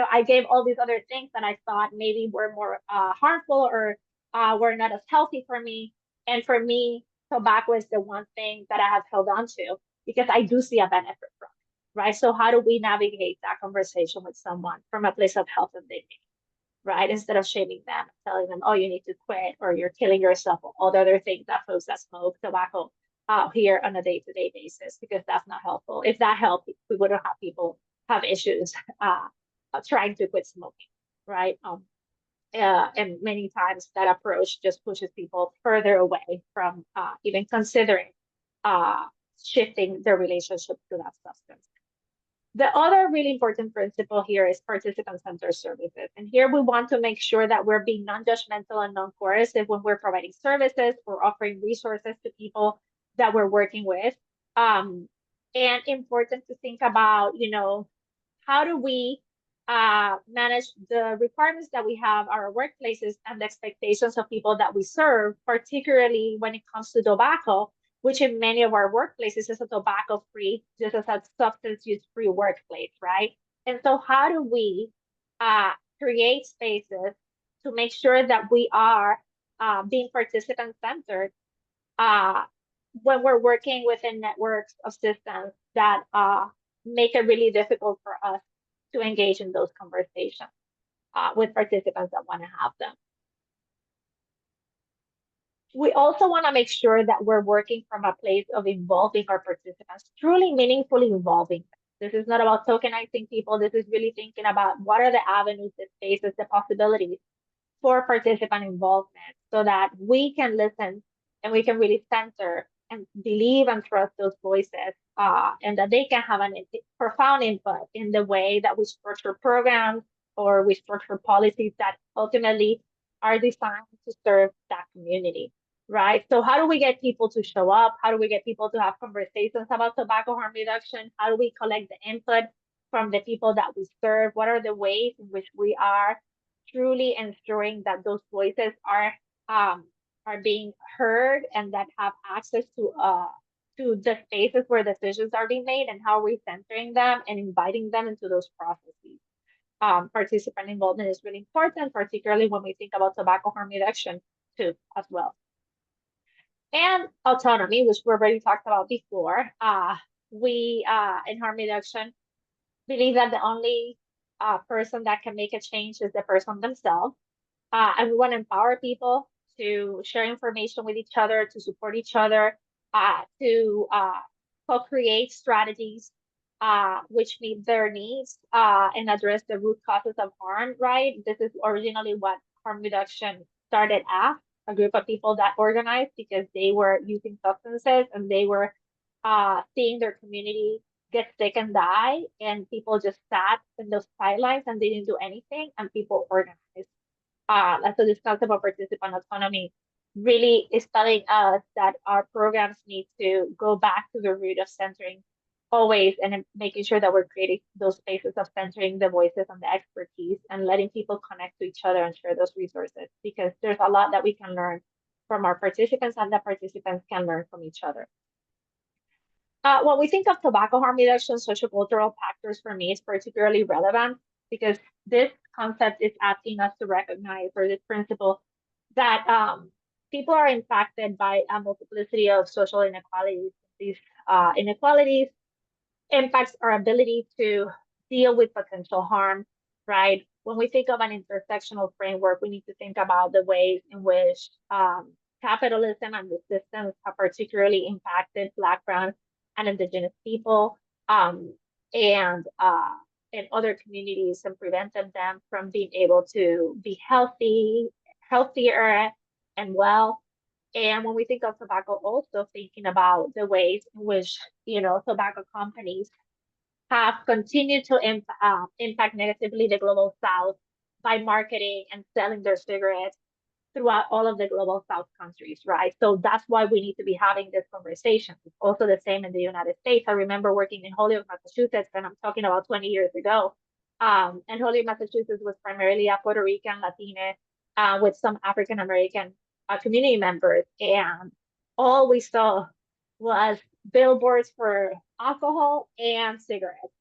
I gave all these other things that I thought maybe were more harmful or were not as healthy for me. And for me, tobacco is the one thing that I have held on to because I do see a benefit from it, right? So how do we navigate that conversation with someone from a place of health and dignity, right? Instead of shaming them, telling them, oh, you need to quit or you're killing yourself, or all the other things that folks that smoke tobacco here on a day-to-day basis, because that's not helpful. If that helped, we wouldn't have people have issues trying to quit smoking, right? And many times that approach just pushes people further away from even considering shifting their relationship to that substance. The other really important principle here is participant-centered services. And here we want to make sure that we're being non-judgmental and non-coercive when we're providing services or offering resources to people that we're working with. And important to think about, how do we manage the requirements that we have our workplaces and the expectations of people that we serve, particularly when it comes to tobacco, which in many of our workplaces is a tobacco-free, just as a substance use-free workplace, right? And so how do we create spaces to make sure that we are being participant-centered when we're working within networks of systems that make it really difficult for us to engage in those conversations with participants that want to have them. We also want to make sure that we're working from a place of involving our participants, truly meaningfully involving them. This is not about tokenizing people. This is really thinking about what are the avenues, the spaces, the possibilities for participant involvement so that we can listen and we can really center and believe and trust those voices and that they can have a profound input in the way that we structure programs or we structure policies that ultimately are designed to serve that community, right? So how do we get people to show up? How do we get people to have conversations about tobacco harm reduction? How do we collect the input from the people that we serve? What are the ways in which we are truly ensuring that those voices are being heard and that have access to the spaces where decisions are being made, and how are we centering them and inviting them into those processes? Participant involvement is really important, particularly when we think about tobacco harm reduction too, as well. And autonomy, which we already talked about before. We in harm reduction believe that the only person that can make a change is the person themselves. And we want to empower people to share information with each other, to support each other, to co-create strategies which meet their needs and address the root causes of harm, right? This is originally what harm reduction started as, a group of people that organized because they were using substances and they were seeing their community get sick and die, and people just sat in those sidelines and they didn't do anything, and people organized. So this concept of participant autonomy really is telling us that our programs need to go back to the root of centering always and making sure that we're creating those spaces of centering the voices and the expertise and letting people connect to each other and share those resources, because there's a lot that we can learn from our participants and the participants can learn from each other. When we think of tobacco harm reduction, sociocultural factors for me is particularly relevant because this concept is asking us to recognize, or this principle, that people are impacted by a multiplicity of social inequalities. These inequalities impacts our ability to deal with potential harm, right? When we think of an intersectional framework, we need to think about the ways in which capitalism and the systems have particularly impacted Black, Brown, and Indigenous people, and other communities, and prevented them from being able to be healthier and well. And when we think of tobacco, also thinking about the ways in which, tobacco companies have continued to impact negatively the global south by marketing and selling their cigarettes throughout all of the global south countries, right? So that's why we need to be having this conversation. It's also the same in the United States. I remember working in Holyoke, Massachusetts, and I'm talking about 20 years ago. And Holyoke, Massachusetts was primarily a Puerto Rican, Latina, with some African American community members. And all we saw was billboards for alcohol and cigarettes.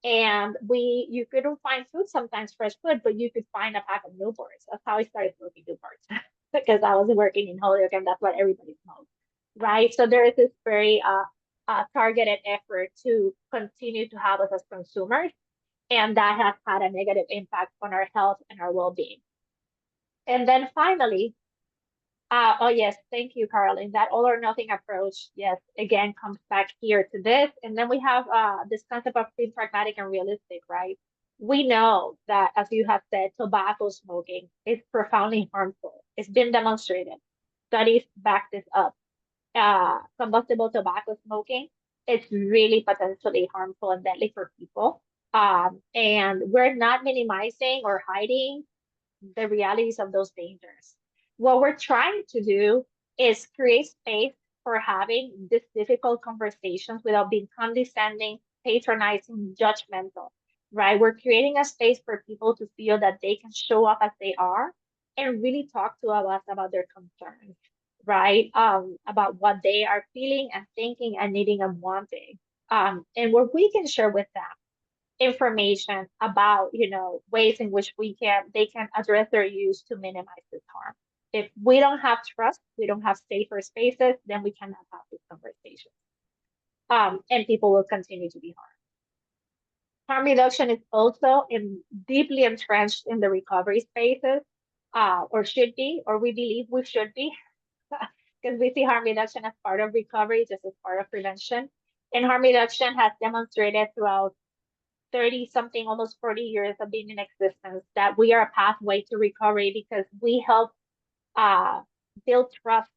And you couldn't find food, sometimes fresh food, but you could find a pack of Newports. That's how I started smoking Newports because I was working in Holyoke and that's what everybody smoked, right? So there is this very targeted effort to continue to have us as consumers, and that has had a negative impact on our health and our well-being. And then finally, oh yes, thank you, Caroline. That all or nothing approach, yes, again, comes back here to this. And then we have this concept of being pragmatic and realistic, right? We know that, as you have said, tobacco smoking is profoundly harmful. It's been demonstrated. Studies back this up. Combustible tobacco smoking, it's really potentially harmful and deadly for people. And we're not minimizing or hiding the realities of those dangers. What we're trying to do is create space for having these difficult conversations without being condescending, patronizing, judgmental, right? We're creating a space for people to feel that they can show up as they are and really talk to us about their concerns, right? About what they are feeling and thinking and needing and wanting. And what we can share with them information about ways in which they can address their use to minimize this harm. If we don't have trust, we don't have safer spaces, then we cannot have this conversation. And people will continue to be harmed. Harm reduction is also deeply entrenched in the recovery spaces, or should be, or we believe we should be, because we see harm reduction as part of recovery, just as part of prevention. And harm reduction has demonstrated throughout 30 something, almost 40 years of being in existence, that we are a pathway to recovery because we help build trust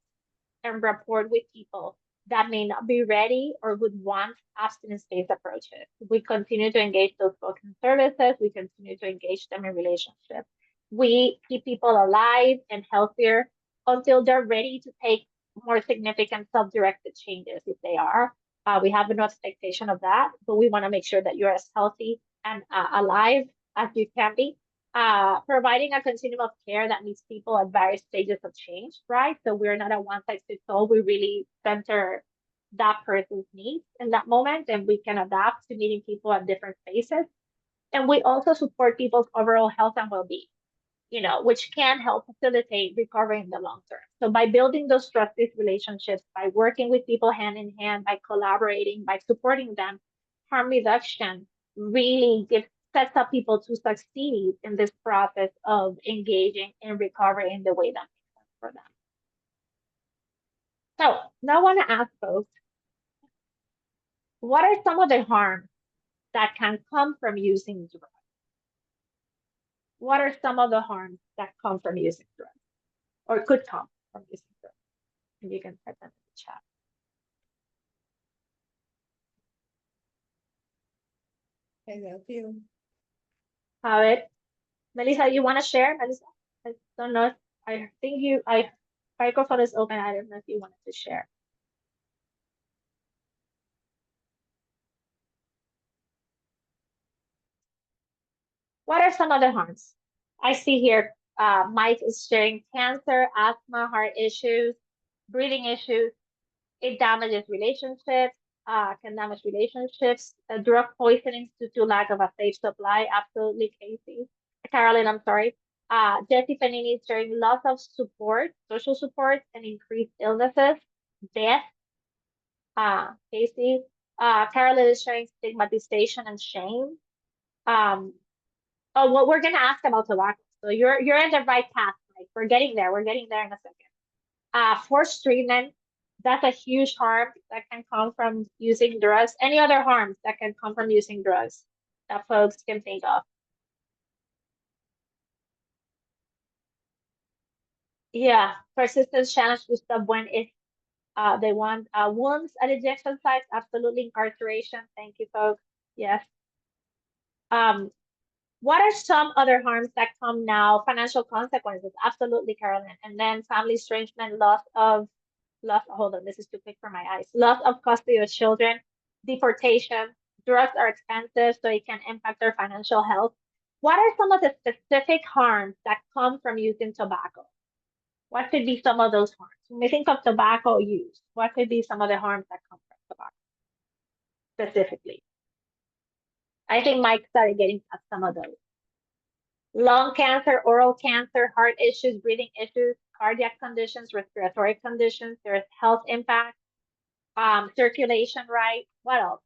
and rapport with people that may not be ready or would want abstinence-based approaches. We continue to engage those folks in services. We continue to engage them in relationships. We keep people alive and healthier until they're ready to take more significant self-directed changes if they are. We have no expectation of that, but we want to make sure that you're as healthy and alive as you can be. Providing a continuum of care that meets people at various stages of change, right? So we're not a one-size-fits-all. We really center that person's needs in that moment, and we can adapt to meeting people at different spaces. And we also support people's overall health and well-being, which can help facilitate recovery in the long term. So by building those trusted relationships, by working with people hand in hand, by collaborating, by supporting them, harm reduction really sets up people to succeed in this process of engaging in recovery in the way that makes sense for them. So now I want to ask folks, what are some of the harms that can come from using drugs? What are some of the harms that come from using drugs, or could come from using drugs? And you can type them in the chat. I help you. It. Melissa, you want to share? Melissa, I don't know. I think microphone is open. I don't know if you wanted to share. What are some of the harms? I see here, Mike is sharing cancer, asthma, heart issues, breathing issues. It damages relationships, can damage relationships, drug poisonings due to lack of a safe supply. Absolutely, Casey. Caroline, I'm sorry. Jesse Panini is sharing loss of support, social support, and increased illnesses, death. Casey. Caroline is sharing stigmatization and shame. Oh, well, we're gonna ask about tobacco. So you're in the right path, Mike. We're getting there. We're getting there in a second. Forced treatment, that's a huge harm that can come from using drugs. Any other harms that can come from using drugs that folks can think of? Yeah, persistence challenge to stop when they want wounds at injection sites, absolutely incarceration. Thank you, folks. Yes. What are some other harms that come now? Financial consequences, absolutely, Carolyn. And then family estrangement, hold on, this is too quick for my eyes. Loss of custody of children, deportation, drugs are expensive, so it can impact their financial health. What are some of the specific harms that come from using tobacco? What could be some of those harms? When we think of tobacco use, what could be some of the harms that come from tobacco specifically? I think Mike started getting at some of those. Lung cancer, oral cancer, heart issues, breathing issues, cardiac conditions, respiratory conditions. There's health impact, circulation, right? What else?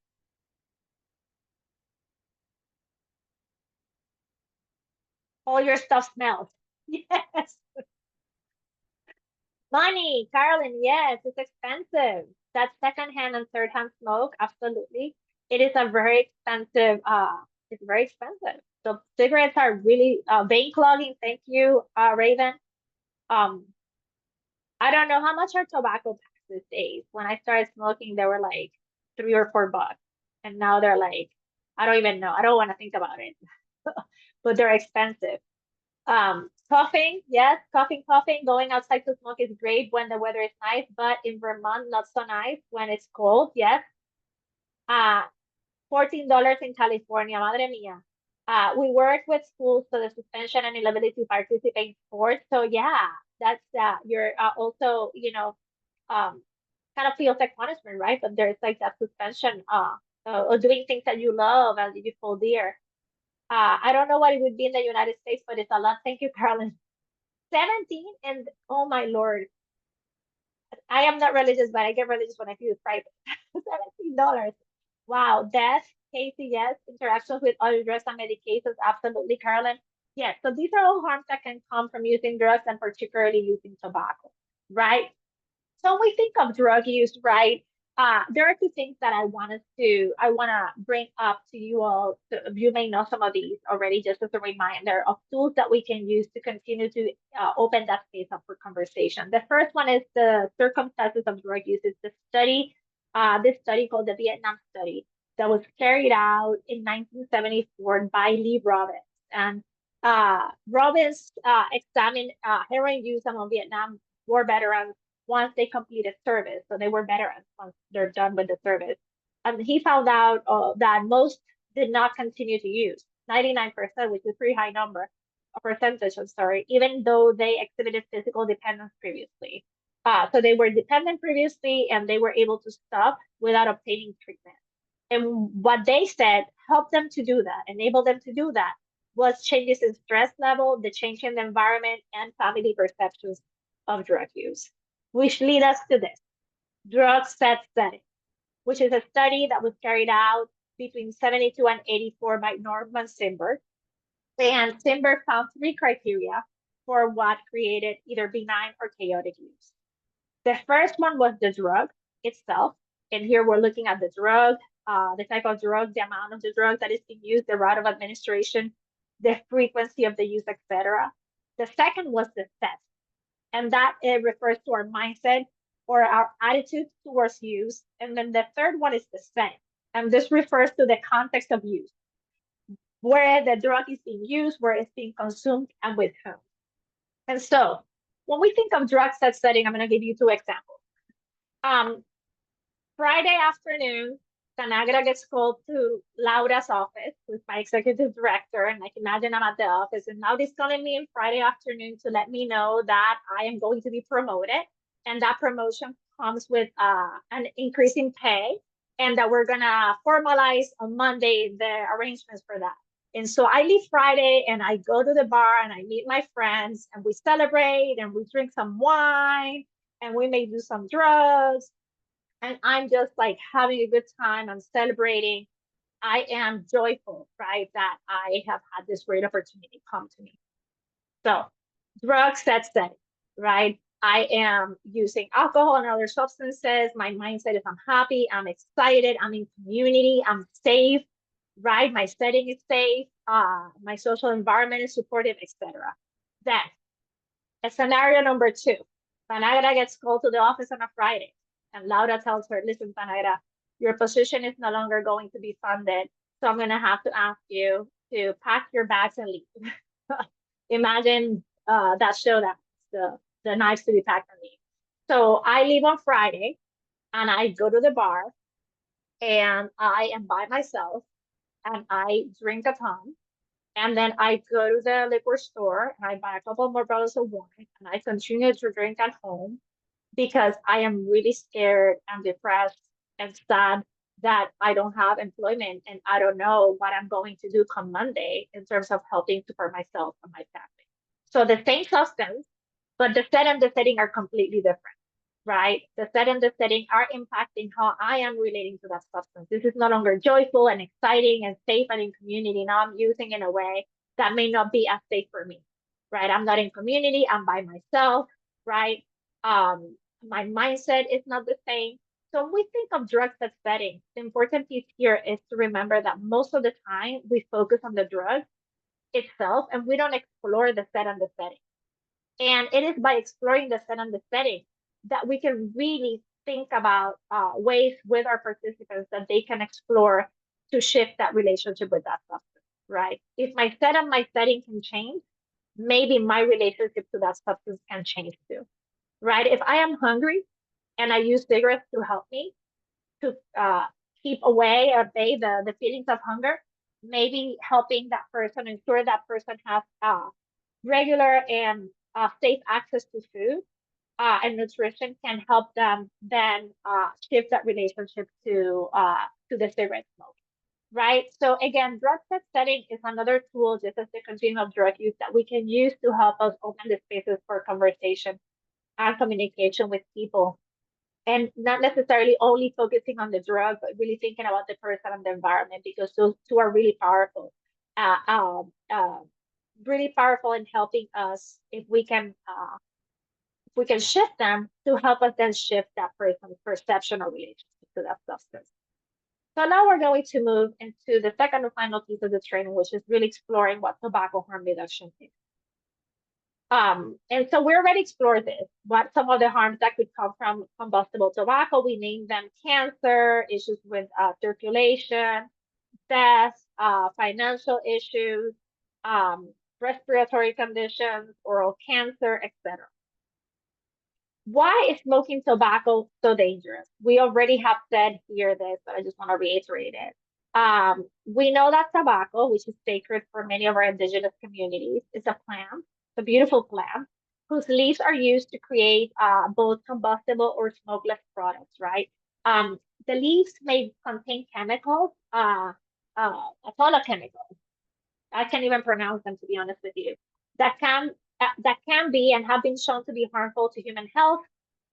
All your stuff smells. Yes. Money, Carolyn, yes, it's expensive. That's secondhand and third-hand smoke, absolutely. It is a very expensive, it's very expensive. So cigarettes are really vein clogging. Thank you, Raven. I don't know how much are tobacco packs these days. When I started smoking, they were like $3 or $4, and now they're like, I don't even know. I don't want to think about it, but they're expensive. Coughing, yes, coughing. Going outside to smoke is great when the weather is nice, but in Vermont, not so nice when it's cold, yes. $14 in California, madre mia. We work with schools, so the suspension and inability to participate in sports. So yeah, that's you're also, kind of feels like punishment, right? But there's like that suspension or doing things that you love and you hold dear. I don't know what it would be in the United States, but it's a lot. Thank you, Carolyn. 17 and oh my Lord. I am not religious, but I get religious when I feel private. $17. Wow. Death, Casey, yes. Interactions with other drugs and medications, absolutely, Carolyn. Yes. So these are all harms that can come from using drugs and particularly using tobacco, right? So when we think of drug use, right? There are two things that I want to bring up to you all. You may know some of these already, just as a reminder of tools that we can use to continue to open that space up for conversation. The first one is the circumstances of drug use. It's the study, this study called the Vietnam study that was carried out in 1974 by Lee Robbins. And Robbins examined heroin use among Vietnam War veterans once they completed service. So they were veterans once they're done with the service. And he found out that most did not continue to use, 99%, which is a pretty high number, a percentage, I'm sorry, even though they exhibited physical dependence previously. So they were dependent previously and they were able to stop without obtaining treatment. And what they said helped them to do that, enabled them to do that, was changes in stress level, the change in the environment, and family perceptions of drug use. Which lead us to this, drug set setting, which is a study that was carried out between 72 and 84 by Norman Simberg. And Simberg found 3 criteria for what created either benign or chaotic use. The first one was the drug itself. And here we're looking at the drug, the type of drug, the amount of the drug that is being used, the route of administration, the frequency of the use, etc. The second was the set. And that it refers to our mindset or our attitude towards use. And then the third one is the setting. And this refers to the context of use, where the drug is being used, where it's being consumed, and with whom. And so when we think of drug set setting, I'm going to give you 2 examples. Friday afternoon, Tanagra gets called to Laura's office, who's my executive director, and I can imagine I'm at the office, and Laura's calling me on Friday afternoon to let me know that I am going to be promoted, and that promotion comes with an increase in pay, and that we're gonna formalize on Monday the arrangements for that. And so I leave Friday and I go to the bar and I meet my friends and we celebrate and we drink some wine and we may do some drugs. And I'm just like having a good time. I'm celebrating. I am joyful, right, that I have had this great opportunity come to me. So drugs set setting, right? I am using alcohol and other substances. My mindset is I'm happy, I'm excited, I'm in community, I'm safe, right? My setting is safe, my social environment is supportive, etc. Then Scenario number 2, Tanagra gets called to the office on a Friday, and Laura tells her, listen, Tanagra, your position is no longer going to be funded, so I'm going to have to ask you to pack your bags and leave. Imagine that show, that the knives to be packed and leave. So I leave on Friday, and I go to the bar, and I am by myself, and I drink a ton. And then I go to the liquor store and I buy a couple more bottles of wine, and I continue to drink at home because I am really scared and depressed and sad that I don't have employment and I don't know what I'm going to do come Monday in terms of helping support myself and my family. So the same substance, but the set and the setting are completely different, right? The set and the setting are impacting how I am relating to that substance. This is no longer joyful and exciting and safe and in community. Now I'm using in a way that may not be as safe for me, right? I'm not in community, I'm by myself, right? My mindset is not the same. So when we think of drugs as settings, the important piece here is to remember that most of the time we focus on the drug itself and we don't explore the set and the setting. And it is by exploring the set and the setting that we can really think about ways with our participants that they can explore to shift that relationship with that substance, right? If my set and my setting can change, maybe my relationship to that substance can change too, right? If I am hungry and I use cigarettes to help me to keep away or bay the feelings of hunger, maybe helping that person, ensure that person has regular and safe access to food and nutrition can help them then shift that relationship to the cigarette smoke, right? So again, drug set setting is another tool, just as the continuum of drug use, that we can use to help us open the spaces for conversation and communication with people. And not necessarily only focusing on the drug, but really thinking about the person and the environment, because those two are really powerful. Really powerful in helping us if we can shift them to help us then shift that person's perception or relationship to that substance. So now we're going to move into the second and final piece of the training, which is really exploring what tobacco harm reduction is. And so we already explored this, what some of the harms that could come from combustible tobacco. We named them cancer, issues with circulation, death, financial issues, respiratory conditions, oral cancer, etc. Why is smoking tobacco so dangerous? We already have said here this, but I just want to reiterate it. We know that tobacco, which is sacred for many of our indigenous communities, is a plant, a beautiful plant, whose leaves are used to create both combustible or smokeless products, right? The leaves may contain chemicals, a ton of chemicals. I can't even pronounce them, to be honest with you, that can be and have been shown to be harmful to human health,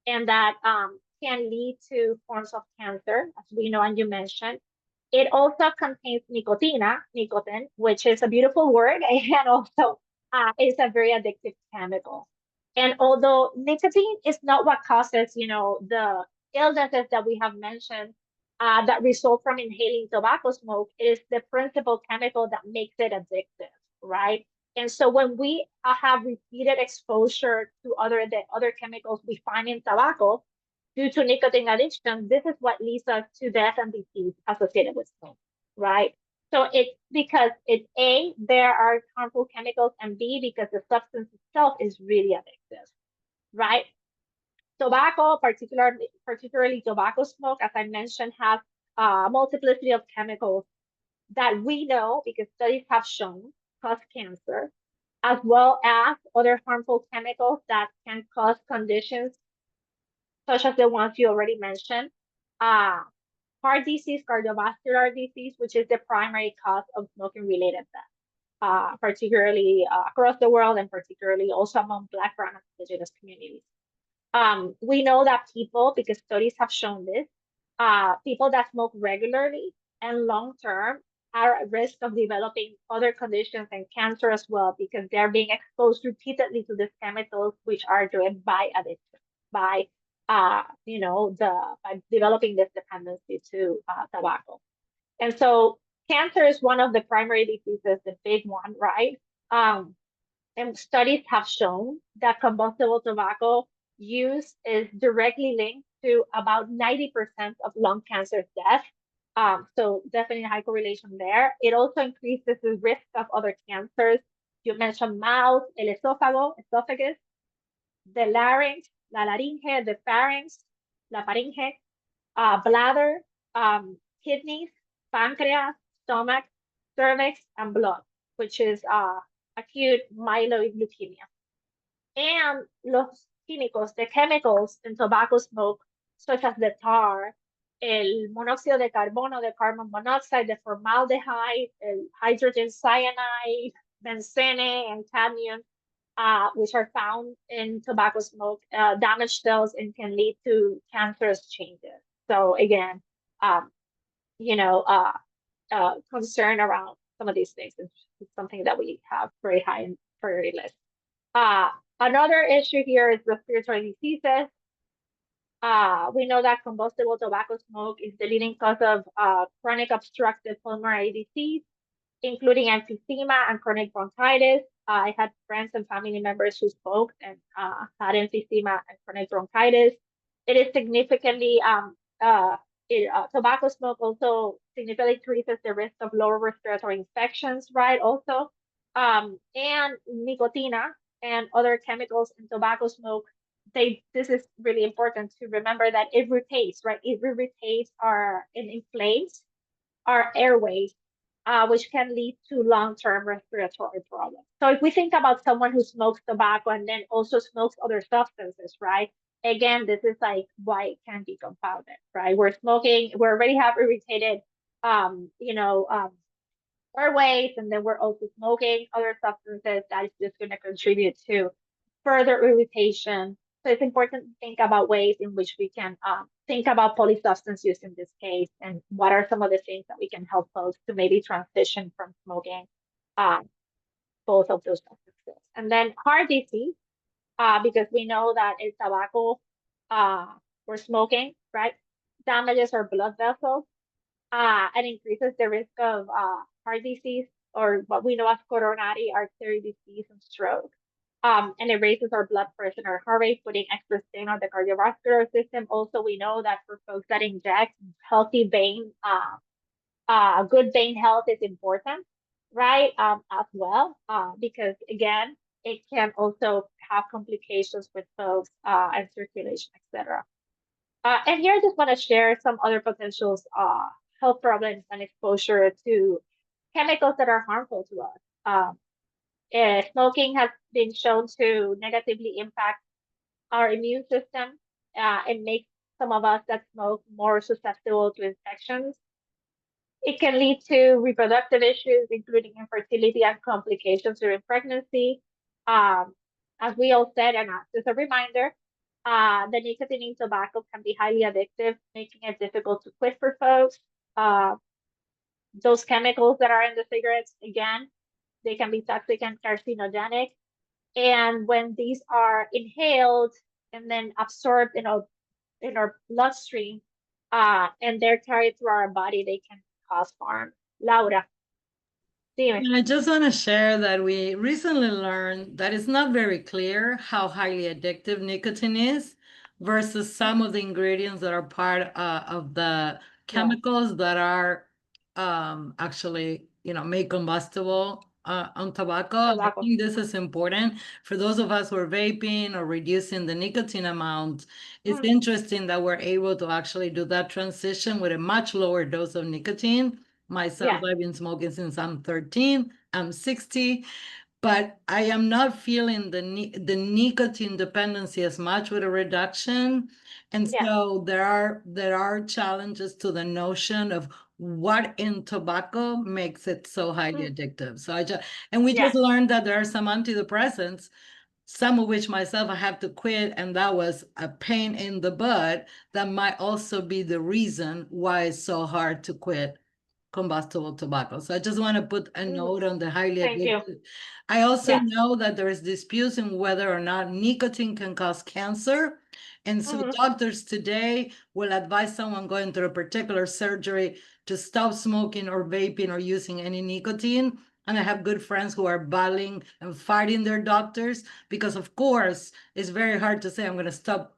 and that can lead to forms of cancer, as we know and you mentioned. It also contains nicotine, which is a beautiful word, and also is a very addictive chemical. And although nicotine is not what causes, the illnesses that we have mentioned that result from inhaling tobacco smoke, it is the principal chemical that makes it addictive, right? And so when we have repeated exposure to the other chemicals we find in tobacco due to nicotine addiction, this is what leads us to death and disease associated with smoke, right? So it's because it's A, there are harmful chemicals, and B, because the substance itself is really addictive, right? Tobacco, particularly tobacco smoke, as I mentioned, has a multiplicity of chemicals that we know, because studies have shown, cause cancer, as well as other harmful chemicals that can cause conditions such as the ones you already mentioned. Heart disease, cardiovascular disease, which is the primary cause of smoking-related death, particularly across the world, and particularly also among Black, brown, and indigenous communities. We know that people, because studies have shown this, people that smoke regularly and long-term are at risk of developing other conditions and cancer as well, because they're being exposed repeatedly to these chemicals, which are driven by addiction, by by developing this dependency to tobacco. And so cancer is one of the primary diseases, the big one, right? and studies have shown that combustible tobacco use is directly linked to about 90% of lung cancer death. So definitely a high correlation there. It also increases the risk of other cancers. You mentioned mouth, el esophagus, the larynx, la laringe, the pharynx, la faringe, bladder, kidneys, pancreas, stomach, cervix, and blood, which is acute myeloid leukemia. And los químicos, the chemicals in tobacco smoke, such as the tar, el monóxido de carbono, the carbon monoxide, the formaldehyde, el hydrogen cyanide, benzene, and cadmium, which are found in tobacco smoke, damage cells and can lead to cancerous changes. So again, concern around some of these things is something that we have very high in priority list. Another issue here is respiratory diseases. We know that combustible tobacco smoke is the leading cause of chronic obstructive pulmonary disease, including emphysema and chronic bronchitis. I had friends and family members who smoked and had emphysema and chronic bronchitis. It is significantly, tobacco smoke also significantly increases the risk of lower respiratory infections, right? Also, and nicotina and other chemicals in tobacco smoke, this is really important to remember that it irritates, right? It irritates and inflames our airways, which can lead to long-term respiratory problems. So if we think about someone who smokes tobacco and then also smokes other substances, right? Again, this is like why it can be compounded, right? We already have irritated, airways, and then we're also smoking other substances that is just going to contribute to further irritation. So it's important to think about ways in which we can think about polysubstance use in this case, and what are some of the things that we can help folks to maybe transition from smoking both of those substances. And then heart disease, because we know that in tobacco or smoking, right, damages our blood vessels and increases the risk of heart disease, or what we know as coronary artery disease and stroke. And it raises our blood pressure and our heart rate, putting extra strain on the cardiovascular system. Also, we know that for folks that inject, healthy vein, good vein health is important, right? As well, because again, it can also have complications with folks and circulation, etc. And here I just want to share some other potential health problems and exposure to chemicals that are harmful to us. Smoking has been shown to negatively impact our immune system. It makes some of us that smoke more susceptible to infections. It can lead to reproductive issues, including infertility and complications during pregnancy. As we all said, and just a reminder, the nicotine in tobacco can be highly addictive, making it difficult to quit for folks. Those chemicals that are in the cigarettes, again, they can be toxic and carcinogenic. And when these are inhaled and then absorbed in our bloodstream, and they're carried through our body, they can cause harm. Laura. I just want to share that we recently learned that it's not very clear how highly addictive nicotine is versus some of the ingredients that are part of the chemicals that are actually, made combustible on tobacco. I think this is important for those of us who are vaping or reducing the nicotine amount. It's interesting that we're able to actually do that transition with a much lower dose of nicotine. Myself, I've been smoking since I'm 13, I'm 60, but I am not feeling the nicotine dependency as much with a reduction. And so there are challenges to the notion of what in tobacco makes it so highly addictive. So we just learned that there are some antidepressants, some of which myself I have to quit, and that was a pain in the butt. That might also be the reason why it's so hard to quit combustible tobacco. So I just want to put a note on the highly addictive. I also know that there is disputes in whether or not nicotine can cause cancer. And so doctors today will advise someone going through a particular surgery to stop smoking or vaping or using any nicotine And I have good friends who are battling and fighting their doctors because, of course, it's very hard to say I'm going to stop,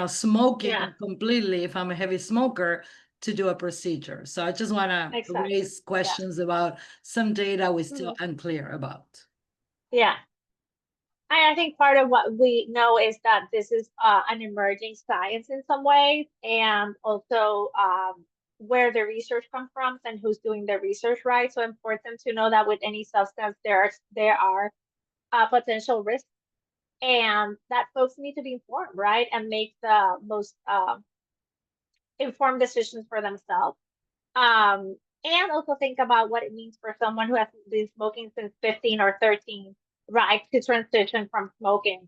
smoking completely if I'm a heavy smoker to do a procedure. So I just want to raise questions about some data we're still unclear about. Yeah. I think part of what we know is that this is an emerging science in some ways, and also where the research comes from and who's doing the research, right? So important to know that with any substance, there are potential risks, and that folks need to be informed, right? And make the most informed decisions for themselves. And also think about what it means for someone who has been smoking since 15 or 13, right, to transition from smoking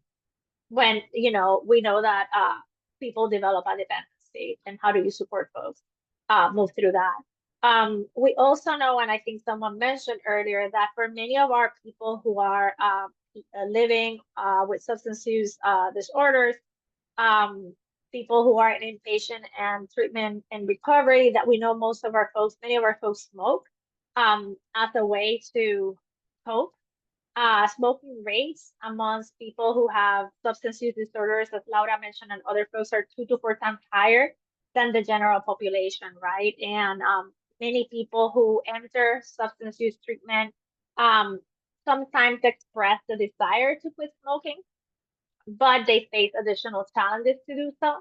when, we know that people develop a dependency, and how do you support folks move through that? We also know, and I think someone mentioned earlier, that for many of our people who are living with substance use disorders, people who are in inpatient and treatment and recovery, that we know many of our folks smoke as a way to cope. Smoking rates amongst people who have substance use disorders, as Laura mentioned, and other folks, are 2 to 4 times higher than the general population, right? And many people who enter substance use treatment sometimes express the desire to quit smoking, but they face additional challenges to do so.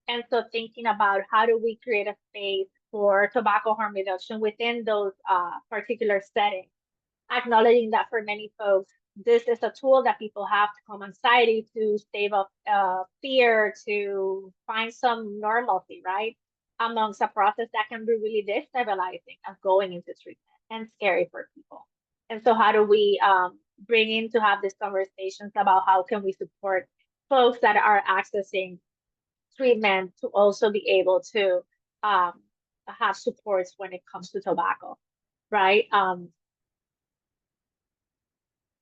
And so thinking about how do we create a space for tobacco harm reduction within those particular settings, acknowledging that for many folks, this is a tool that people have to calm anxiety, to stave off fear, to find some normalcy, right? Amongst a process that can be really destabilizing of going into treatment and scary for people. And so how do we bring in to have these conversations about how can we support folks that are accessing treatment to also be able to have supports when it comes to tobacco, right?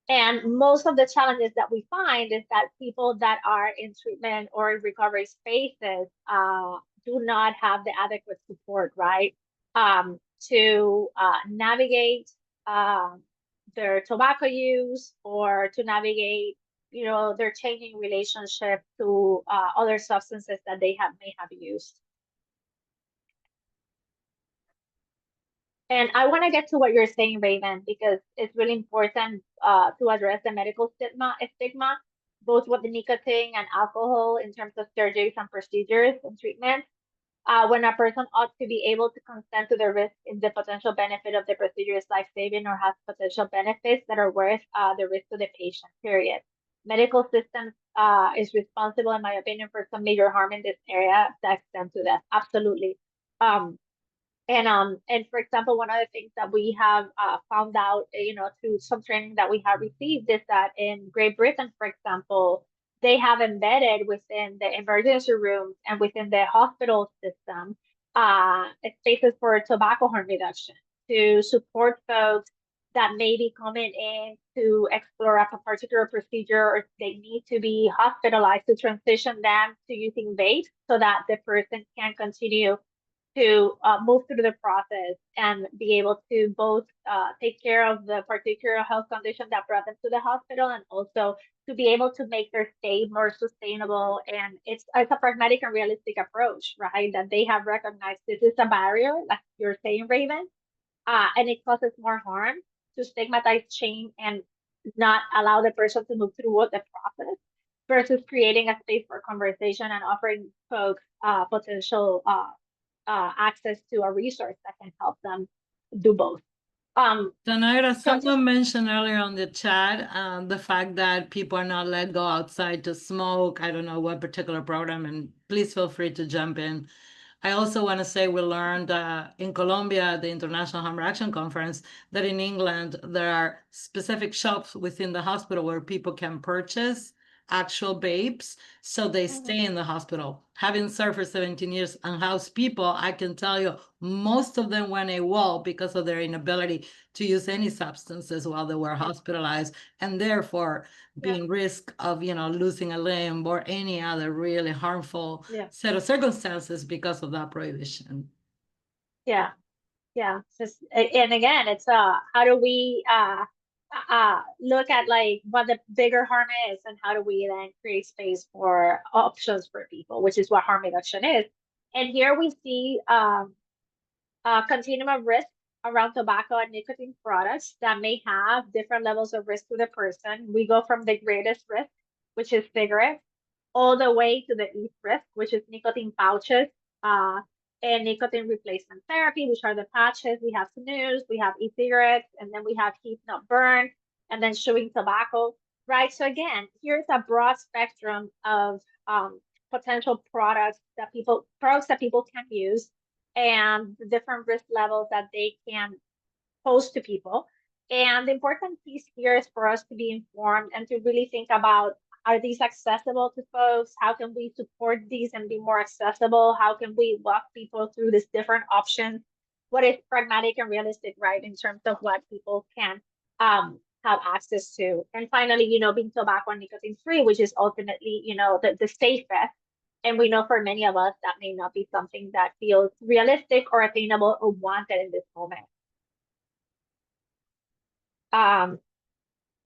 And most of the challenges that we find is that people that are in treatment or recovery spaces do not have the adequate support, right? To navigate their tobacco use, or to navigate, their changing relationship to other substances that they may have used. And I want to get to what you're saying, Raven, because it's really important to address the medical stigma, both with the nicotine and alcohol in terms of surgeries and procedures and treatments. When a person ought to be able to consent to the risk if the potential benefit of the procedure is life-saving or has potential benefits that are worth the risk to the patient, period. Medical systems is responsible, in my opinion, for some major harm in this area that extend to that. Absolutely. And for example, one of the things that we have found out, through some training that we have received, is that in Great Britain, for example, they have embedded within the emergency rooms and within the hospital system spaces for tobacco harm reduction, to support folks that may be coming in to explore a particular procedure, or they need to be hospitalized, to transition them to using vapes so that the person can continue to move through the process and be able to both take care of the particular health condition that brought them to the hospital, and also to be able to make their stay more sustainable. And it's a pragmatic and realistic approach, right? That they have recognized this is a barrier, like you're saying, Raven, and it causes more harm to stigmatize change and not allow the person to move through the process, versus creating a space for conversation and offering folks potential access to a resource that can help them do both. Donaira, someone mentioned earlier on the chat the fact that people are not let go outside to smoke. I don't know what particular program, and please feel free to jump in. I also want to say we learned in Colombia at the International Harm Reduction Conference that in England there are specific shops within the hospital where people can purchase actual vapes, so they stay in the hospital. Having served for 17 years and housed people, I can tell you most of them went AWOL because of their inability to use any substances while they were hospitalized, and therefore being risk of losing a limb or any other really harmful set of circumstances because of that prohibition. And again, it's how do we look at like what the bigger harm is and how do we then create space for options for people, which is what harm reduction is. And here we see continuum of risk around tobacco and nicotine products that may have different levels of risk to the person. We go from the greatest risk, which is cigarettes, all the way to the least risk, which is nicotine pouches, and nicotine replacement therapy, which are the patches. We have snus, we have e-cigarettes, and then we have heat not burn, and then chewing tobacco, right? So again, here's a broad spectrum of potential products that people can use, and the different risk levels that they can pose to people. And the important piece here is for us to be informed and to really think about, are these accessible to folks? How can we support these and be more accessible? How can we walk people through these different options? What is pragmatic and realistic, right, in terms of what people can have access to? And finally, being tobacco and nicotine free, which is ultimately, the safest. And we know for many of us that may not be something that feels realistic or attainable or wanted in this moment.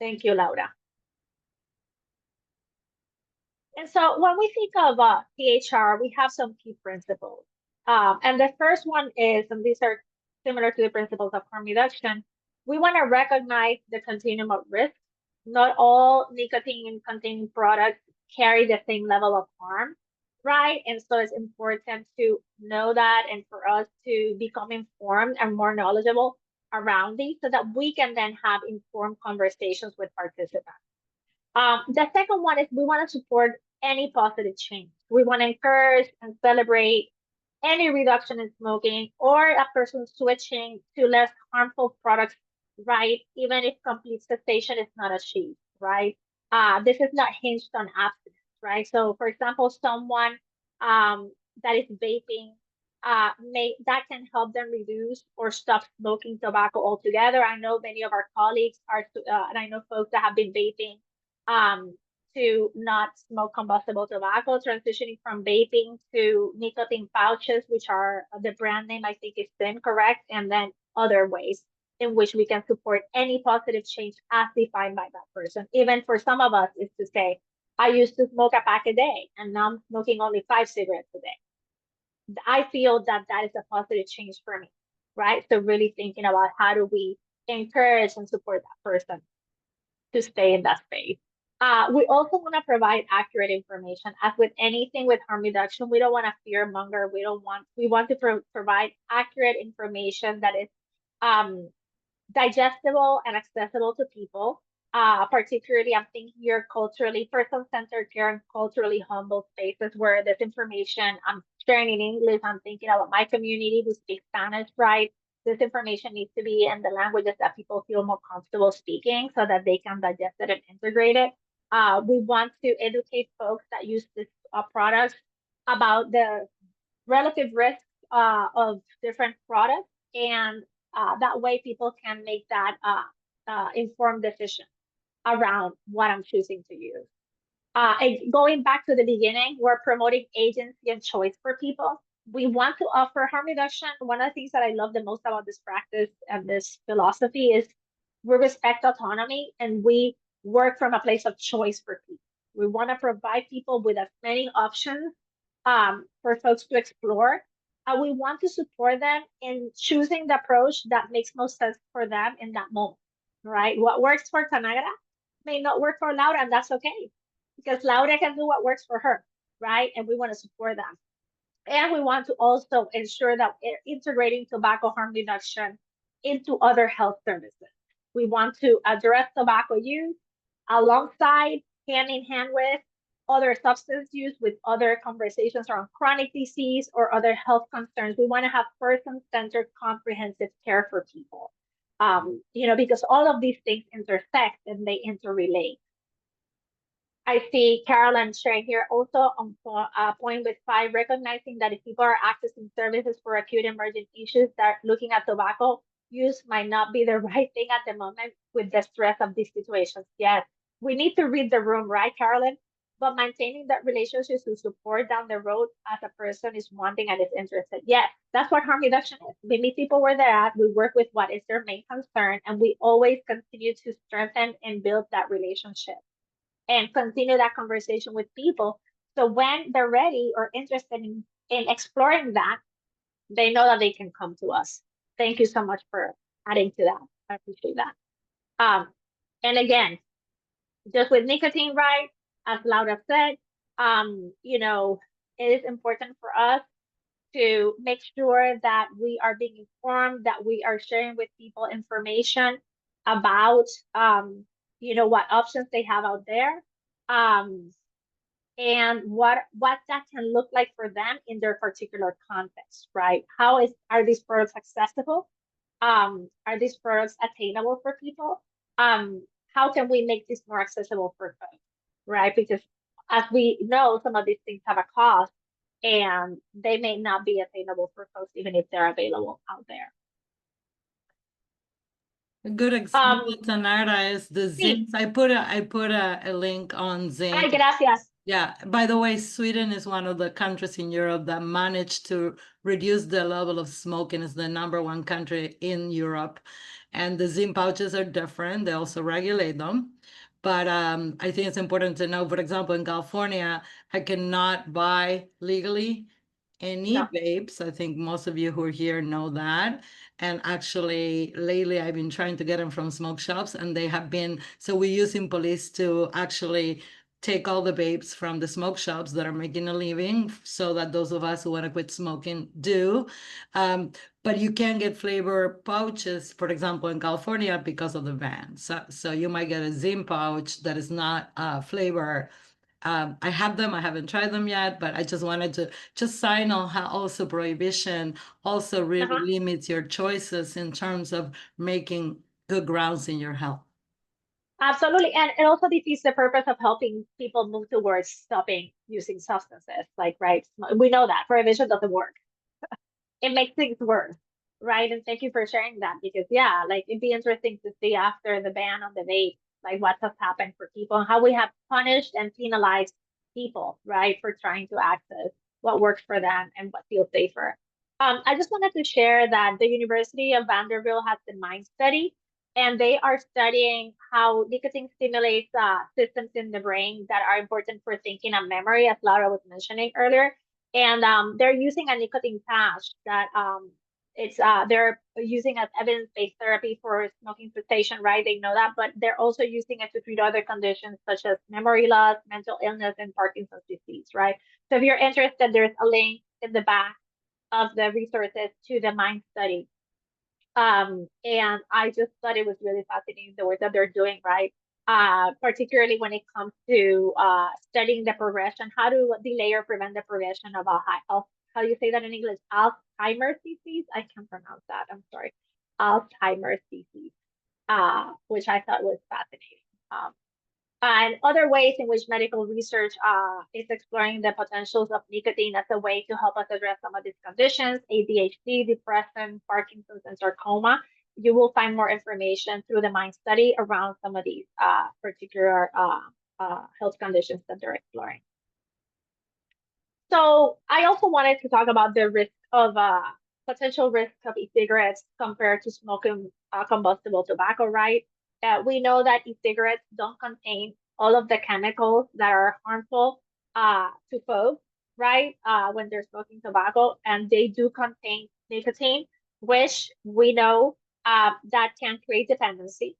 Thank you, Laura. And so when we think of THR, we have some key principles. And the first one is, and these are similar to the principles of harm reduction, we want to recognize the continuum of risk. Not all nicotine-containing products carry the same level of harm, right? And so it's important to know that and for us to become informed and more knowledgeable around these so that we can then have informed conversations with participants. The second one is we want to support any positive change. We want to encourage and celebrate any reduction in smoking or a person switching to less harmful products, right? Even if complete cessation is not achieved, right? This is not hinged on abstinence, right? So for example, someone that is vaping, that can help them reduce or stop smoking tobacco altogether. I know many of our colleagues are, and I know folks that have been vaping to not smoke combustible tobacco, transitioning from vaping to nicotine pouches, which are the brand name I think is Thin, correct? And then other ways in which we can support any positive change as defined by that person. Even for some of us is to say, I used to smoke a pack a day and now I'm smoking only 5 cigarettes a day. I feel that that is a positive change for me, right? So really thinking about how do we encourage and support that person to stay in that space. We also want to provide accurate information. As with anything with harm reduction, we don't want to fear monger. We want to provide accurate information that is digestible and accessible to people. Particularly, I'm thinking here culturally, person-centered care and culturally humble spaces where this information I'm sharing in English. I'm thinking about my community who speaks Spanish, right? This information needs to be in the languages that people feel more comfortable speaking so that they can digest it and integrate it. We want to educate folks that use this products about the relative risks of different products, and that way people can make that informed decision around what I'm choosing to use. And going back to the beginning, we're promoting agency and choice for people. We want to offer harm reduction. One of the things that I love the most about this practice and this philosophy is we respect autonomy and we work from a place of choice for people. We want to provide people with as many options for folks to explore. We want to support them in choosing the approach that makes most sense for them in that moment, right? What works for Tanagra may not work for Laura, and that's okay, because Laura can do what works for her, right? And we want to support them. And we want to also ensure that we're integrating tobacco harm reduction into other health services. We want to address tobacco use alongside, hand in hand with, other substance use, with other conversations around chronic disease or other health concerns. We want to have person-centered comprehensive care for people, because all of these things intersect and they interrelate. I see Carolyn sharing here also on point with 5, recognizing that if people are accessing services for acute emergent issues, that looking at tobacco use might not be the right thing at the moment with the stress of these situations. Yes, we need to read the room, right, Carolyn? but maintaining that relationship to support down the road as a person is one thing and is interested. Yes, that's what harm reduction is. We meet people where they're at, we work with what is their main concern, and we always continue to strengthen and build that relationship and continue that conversation with people. So when they're ready or interested in exploring that, they know that they can come to us. Thank you so much for adding to that. I appreciate that. And again, just with nicotine, right? As Laura said, you know, it is important for us to make sure that we are being informed, that we are sharing with people information about, you know, what options they have out there, and what that can look like for them in their particular context, right? Are these products accessible? Are these products attainable for people? How can we make this more accessible for folks, right? Because as we know, some of these things have a cost and they may not be attainable for folks, even if they're available out there. A good example, Tanara, is the zinc. I put a link on zinc. Ay, gracias. Yeah, by the way, Sweden is one of the countries in Europe that managed to reduce the level of smoking. It's the #1 country in Europe. And the zinc pouches are different. They also regulate them. But I think it's important to know, for example, in California, I cannot buy legally any vapes. I think most of you who are here know that. And actually, lately, I've been trying to get them from smoke shops, and they have been, so we're using police to actually take all the vapes from the smoke shops that are making a living so that those of us who want to quit smoking do. But you can get flavor pouches, for example, in California because of the ban. So you might get a Zim pouch that is not flavor. I have them, I haven't tried them yet, but I just wanted to just sign on how also prohibition also really limits your choices in terms of making good grounds in your health. Absolutely. And it also defeats the purpose of helping people move towards stopping using substances. Like, right, we know that prohibition doesn't work. It makes things worse, right? And thank you for sharing that, because yeah, like it'd be interesting to see after the ban on the vape, like what has happened for people and how we have punished and penalized people, right, for trying to access what works for them and what feels safer. I just wanted to share that the University of Vanderbilt has the MIND study, and they are studying how nicotine stimulates systems in the brain that are important for thinking and memory, as Laura was mentioning earlier. And they're using a nicotine patch that they're using as evidence-based therapy for smoking cessation, right? They know that, but they're also using it to treat other conditions such as memory loss, mental illness, and Parkinson's disease, right? So if you're interested, there's a link in the back of the resources to the MIND study. And I just thought it was really fascinating the work that they're doing, right? Particularly when it comes to studying the progression, how to delay or prevent the progression of how do you say that in English? Alzheimer's disease? I can't pronounce that, I'm sorry. Alzheimer's disease, which I thought was fascinating. And other ways in which medical research is exploring the potentials of nicotine as a way to help us address some of these conditions, ADHD, depression, Parkinson's, and sarcoma. You will find more information through the MIND study around some of these particular health conditions that they're exploring. So I also wanted to talk about the risk of potential risk of e-cigarettes compared to smoking combustible tobacco, right? We know that e-cigarettes don't contain all of the chemicals that are harmful to folks, right? When they're smoking tobacco, and they do contain nicotine, which we know that can create dependency.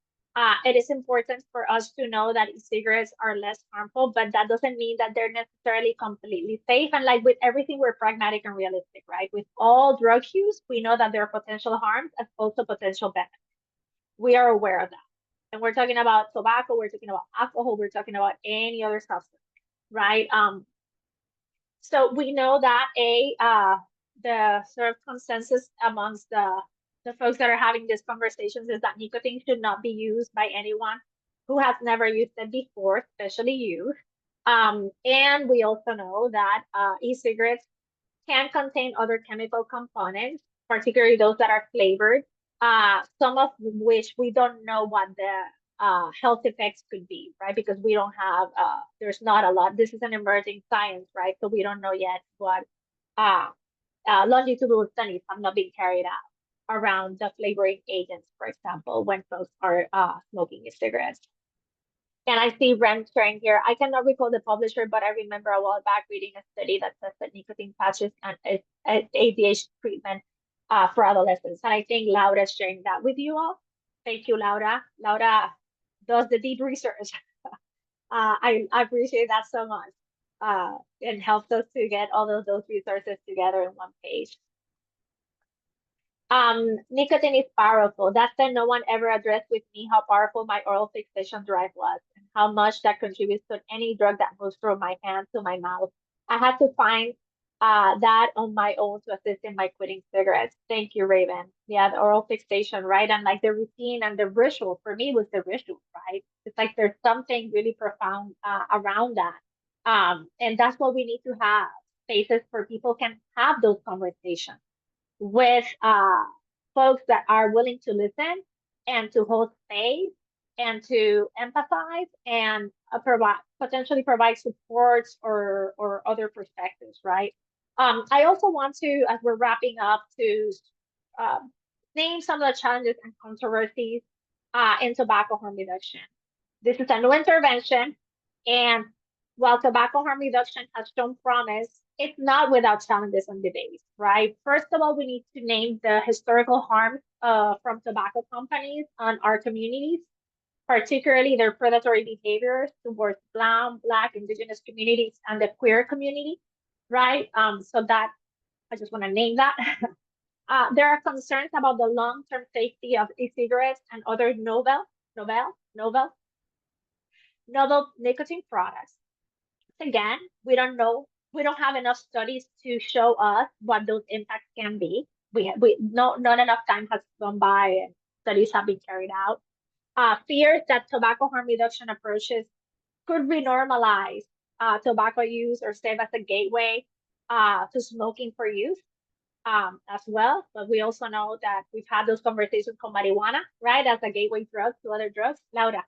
It is important for us to know that e-cigarettes are less harmful, but that doesn't mean that they're necessarily completely safe. And like with everything, we're pragmatic and realistic, right? With all drug use, we know that there are potential harms as also potential benefits. We are aware of that. And we're talking about tobacco, we're talking about alcohol, we're talking about any other substance, right? So we know that the sort of consensus amongst the folks that are having these conversations is that nicotine should not be used by anyone who has never used it before, especially youth. And we also know that e-cigarettes can contain other chemical components, particularly those that are flavored, some of which we don't know what health effects could be, right? Because we don't have, there's not a lot. This is an emerging science, right? So we don't know yet what longitudinal studies have not been carried out around the flavoring agents, for example, when folks are smoking cigarettes. And I see Ren sharing here. I cannot recall the publisher, but I remember a while back reading a study that says that nicotine patches and ADHD treatment for adolescents. And I think Laura is sharing that with you all. Thank you, Laura. Laura does the deep research. I appreciate that so much. It helps us to get all of those resources together in one page. Nicotine is powerful. That said, no one ever addressed with me how powerful my oral fixation drive was and how much that contributes to any drug that moves from my hand to my mouth. I had to find that on my own to assist in my quitting cigarettes. Thank you, Raven. Yeah, the oral fixation, right? And like the routine and the ritual, for me was the ritual, right? It's like there's something really profound around that. And that's what we need to have, spaces where people can have those conversations with folks that are willing to listen and to hold space and to empathize and potentially provide supports or other perspectives, right? I also want to, as we're wrapping up, to name some of the challenges and controversies in tobacco harm reduction. This is a new intervention, and while tobacco harm reduction has shown promise, it's not without challenges and debates, right? First of all, we need to name the historical harms from tobacco companies on our communities, particularly their predatory behaviors towards Brown, Black, Indigenous communities, and the queer community, right? So that, I just want to name that. There are concerns about the long-term safety of e-cigarettes and other novel nicotine products. Again, we don't know. We don't have enough studies to show us what those impacts can be. Not enough time has gone by and studies have been carried out. Fears that tobacco harm reduction approaches could renormalize tobacco use or serve as a gateway to smoking for youth as well. But we also know that we've had those conversations on marijuana, right, as a gateway drug to other drugs. Laura.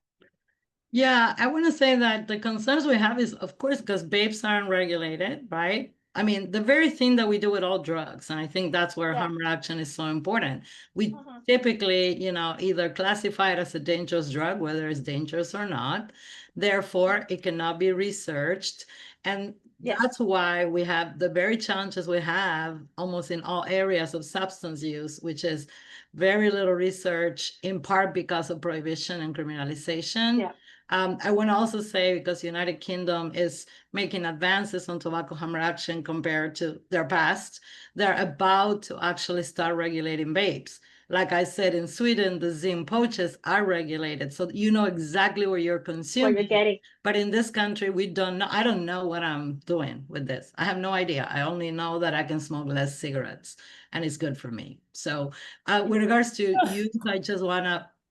Yeah, I want to say that the concerns we have is, of course, because vapes aren't regulated, right? I mean, the very thing that we do with all drugs, and I think that's where harm reduction is so important. We typically, either classify it as a dangerous drug, whether it's dangerous or not. Therefore, it cannot be researched. And that's why we have the very challenges we have almost in all areas of substance use, which is very little research, in part because of prohibition and criminalization. Yeah. I want to also say, because the United Kingdom is making advances on tobacco harm reduction compared to their past, they're about to actually start regulating vapes. Like I said, in Sweden, the Zim pouches are regulated, so you know exactly what you're consuming. What you're getting. But in this country, we don't know. I don't know what I'm doing with this. I have no idea. I only know that I can smoke less cigarettes, and it's good for me. So with regards to youth,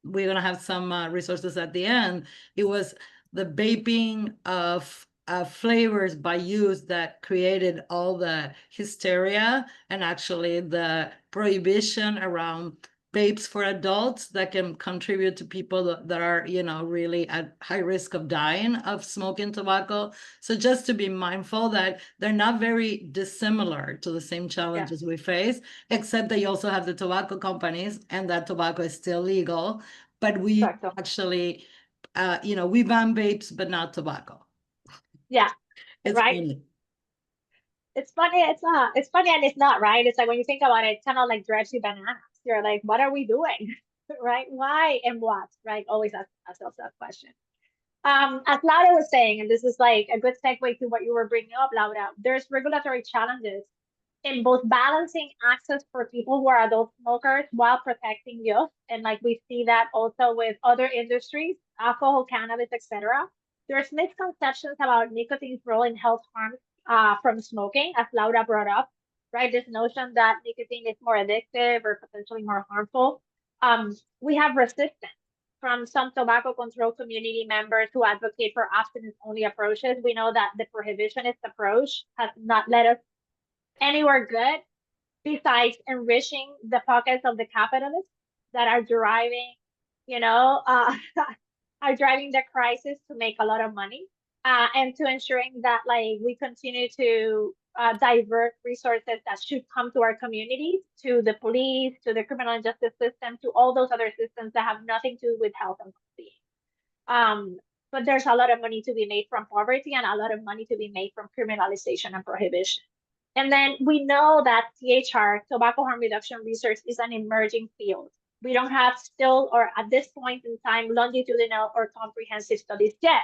we're going to have some resources at the end. It was the vaping of flavors by youth that created all the hysteria, and actually the prohibition around vapes for adults that can contribute to people that are, really at high risk of dying of smoking tobacco. So just to be mindful that they're not very dissimilar to the same challenges we face, except that you also have the tobacco companies and that tobacco is still legal. But we actually, we ban vapes, but not tobacco. Yeah, it's right. Funny. It's funny. It's funny and it's not, right? It's like when you think about it, it's kind of like drives you bananas. You're like, what are we doing, right? Why and what, right? Always ask ourselves that question. As Laura was saying, and this is like a good segue to what you were bringing up, Laura, there's regulatory challenges in both balancing access for people who are adult smokers while protecting youth. And like we see that also with other industries, alcohol, cannabis, etc. There's misconceptions about nicotine's role in health harms from smoking, as Laura brought up, right? This notion that nicotine is more addictive or potentially more harmful. We have resistance from some tobacco control community members who advocate for abstinence-only approaches. We know that the prohibitionist approach has not led us anywhere good, besides enriching the pockets of the capitalists that are deriving, are driving the crisis to make a lot of money, and to ensuring that like we continue to divert resources that should come to our communities, to the police, to the criminal justice system, to all those other systems that have nothing to do with health and well-being. But there's a lot of money to be made from poverty and a lot of money to be made from criminalization and prohibition. And then we know that THR, tobacco harm reduction research, is an emerging field. We don't have still, or at this point in time, longitudinal or comprehensive studies yet,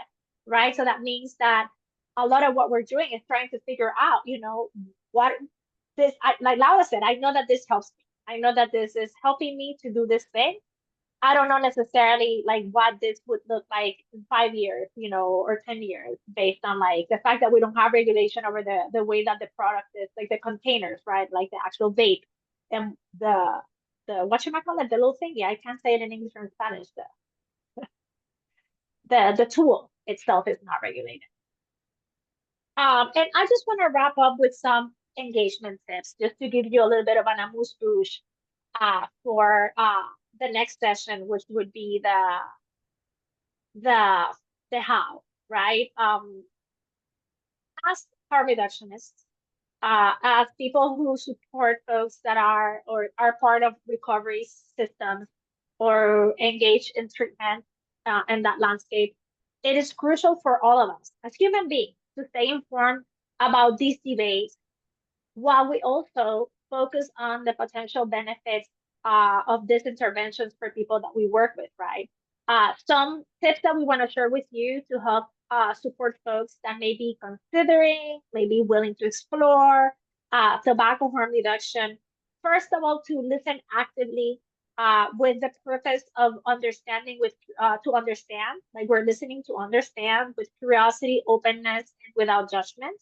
right? So that means that a lot of what we're doing is trying to figure out, you know, what this, like Laura said, I know that this helps me. I know that this is helping me to do this thing. I don't know necessarily like what this would look like in 5 years, you know, or 10 years, based on like the fact that we don't have regulation over the way that the product is, like the containers, right? Like the actual vape and the whatchamacallit, the little thingy. I can't say it in English or in Spanish. The tool itself is not regulated. And I just want to wrap up with some engagement tips, just to give you a little bit of an amuse-bouche for the next session, which would be the how, right? As harm reductionists, as people who support folks that are or are part of recovery systems or engage in treatment in that landscape, it is crucial for all of us as human beings to stay informed about these debates, while we also focus on the potential benefits of these interventions for people that we work with, right? Some tips that we want to share with you to help support folks that may be considering, maybe willing to explore tobacco harm reduction. First of all, to listen actively with the purpose of understanding, to understand, like we're listening to understand with curiosity, openness, and without judgment.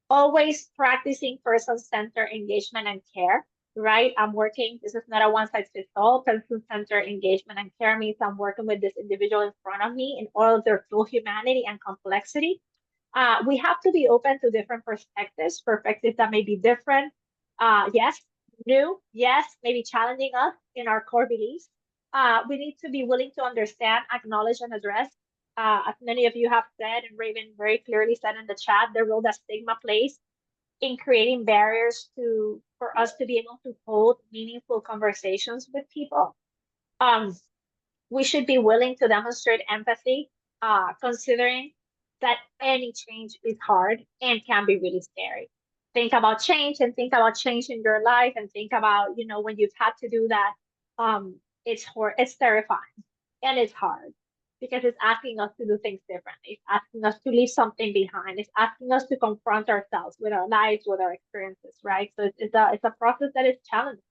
Always practicing person-centered engagement and care, right? This is not a one-size-fits-all. Person-centered engagement and care means I'm working with this individual in front of me in all of their full humanity and complexity. We have to be open to different perspectives that may be different. Yes, new, yes, maybe challenging us in our core beliefs. We need to be willing to understand, acknowledge, and address, as many of you have said, and Raven very clearly said in the chat, the role that stigma plays in creating barriers for us to be able to hold meaningful conversations with people. We should be willing to demonstrate empathy, considering that any change is hard and can be really scary. Think about change and think about change in your life, and think about, you know, when you've had to do that, it's terrifying and it's hard, because it's asking us to do things differently. It's asking us to leave something behind. It's asking us to confront ourselves with our lives, with our experiences, right? So it's a process that is challenging.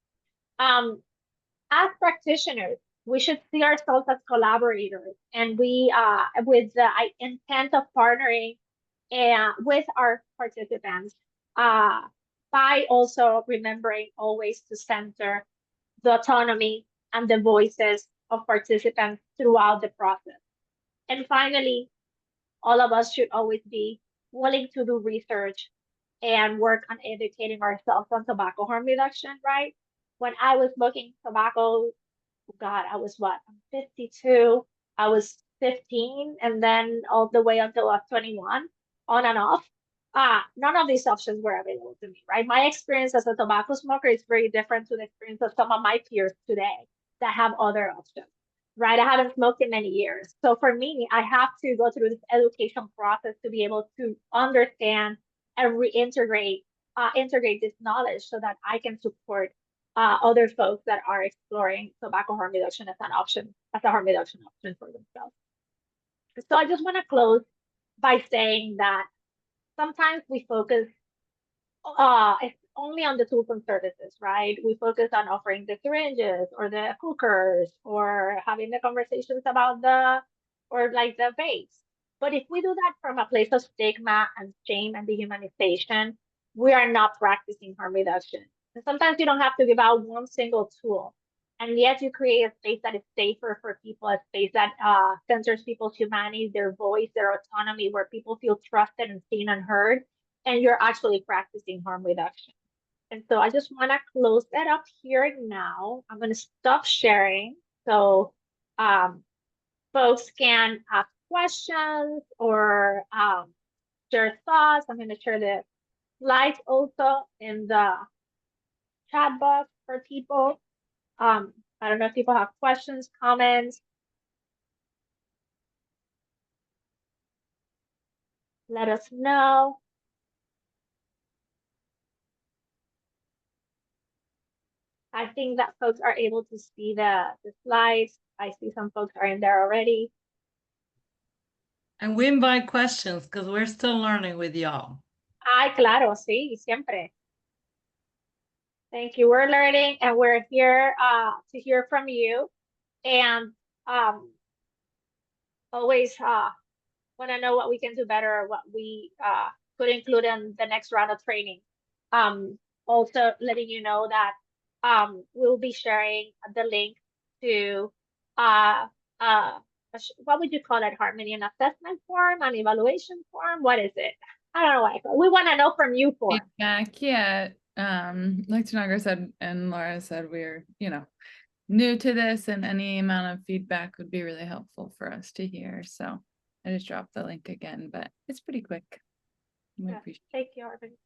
As practitioners, we should see ourselves as collaborators, and we, with the intent of partnering with our participants, by also remembering always to center the autonomy and the voices of participants throughout the process. And finally, all of us should always be willing to do research and work on educating ourselves on tobacco harm reduction, right? When I was smoking tobacco, God, I was what? I'm 52. I was 15, and then all the way until I was 21, on and off. None of these options were available to me, right? My experience as a tobacco smoker is very different to the experience of some of my peers today that have other options, right? I haven't smoked in many years. So for me, I have to go through this education process to be able to understand and reintegrate integrate this knowledge so that I can support other folks that are exploring tobacco harm reduction as an option, as a harm reduction option for themselves. So I just want to close by saying that sometimes we focus only on the tools and services, right? We focus on offering the syringes or the hookers or having the conversations about the vapes. But if we do that from a place of stigma and shame and dehumanization, we are not practicing harm reduction. And sometimes you don't have to give out one single tool, and yet you create a space that is safer for people, a space that centers people's humanity, their voice, their autonomy, where people feel trusted and seen and heard, and you're actually practicing harm reduction. And so I just want to close that up here now. I'm going to stop sharing. So folks can ask questions or share thoughts. I'm going to share the slides also in the chat box for people. I don't know if people have questions, comments. Let us know. I think that folks are able to see the slides. I see some folks are in there already. And we invite questions because we're still learning with y'all. Ay, claro, sí, siempre. Thank you. We're learning and we're here to hear from you. And always want to know what we can do better, what we could include in the next round of training. Also letting you know that we'll be sharing the link to what would you call it, Harmony? An assessment form, an evaluation form? What is it? I don't know what I call it. We want to know from you for feedback. Yeah. Like Tanagra said and Laura said, we're, new to this, and any amount of feedback would be really helpful for us to hear. So I just dropped the link again, but it's pretty quick. Yeah, thank you, Harmony.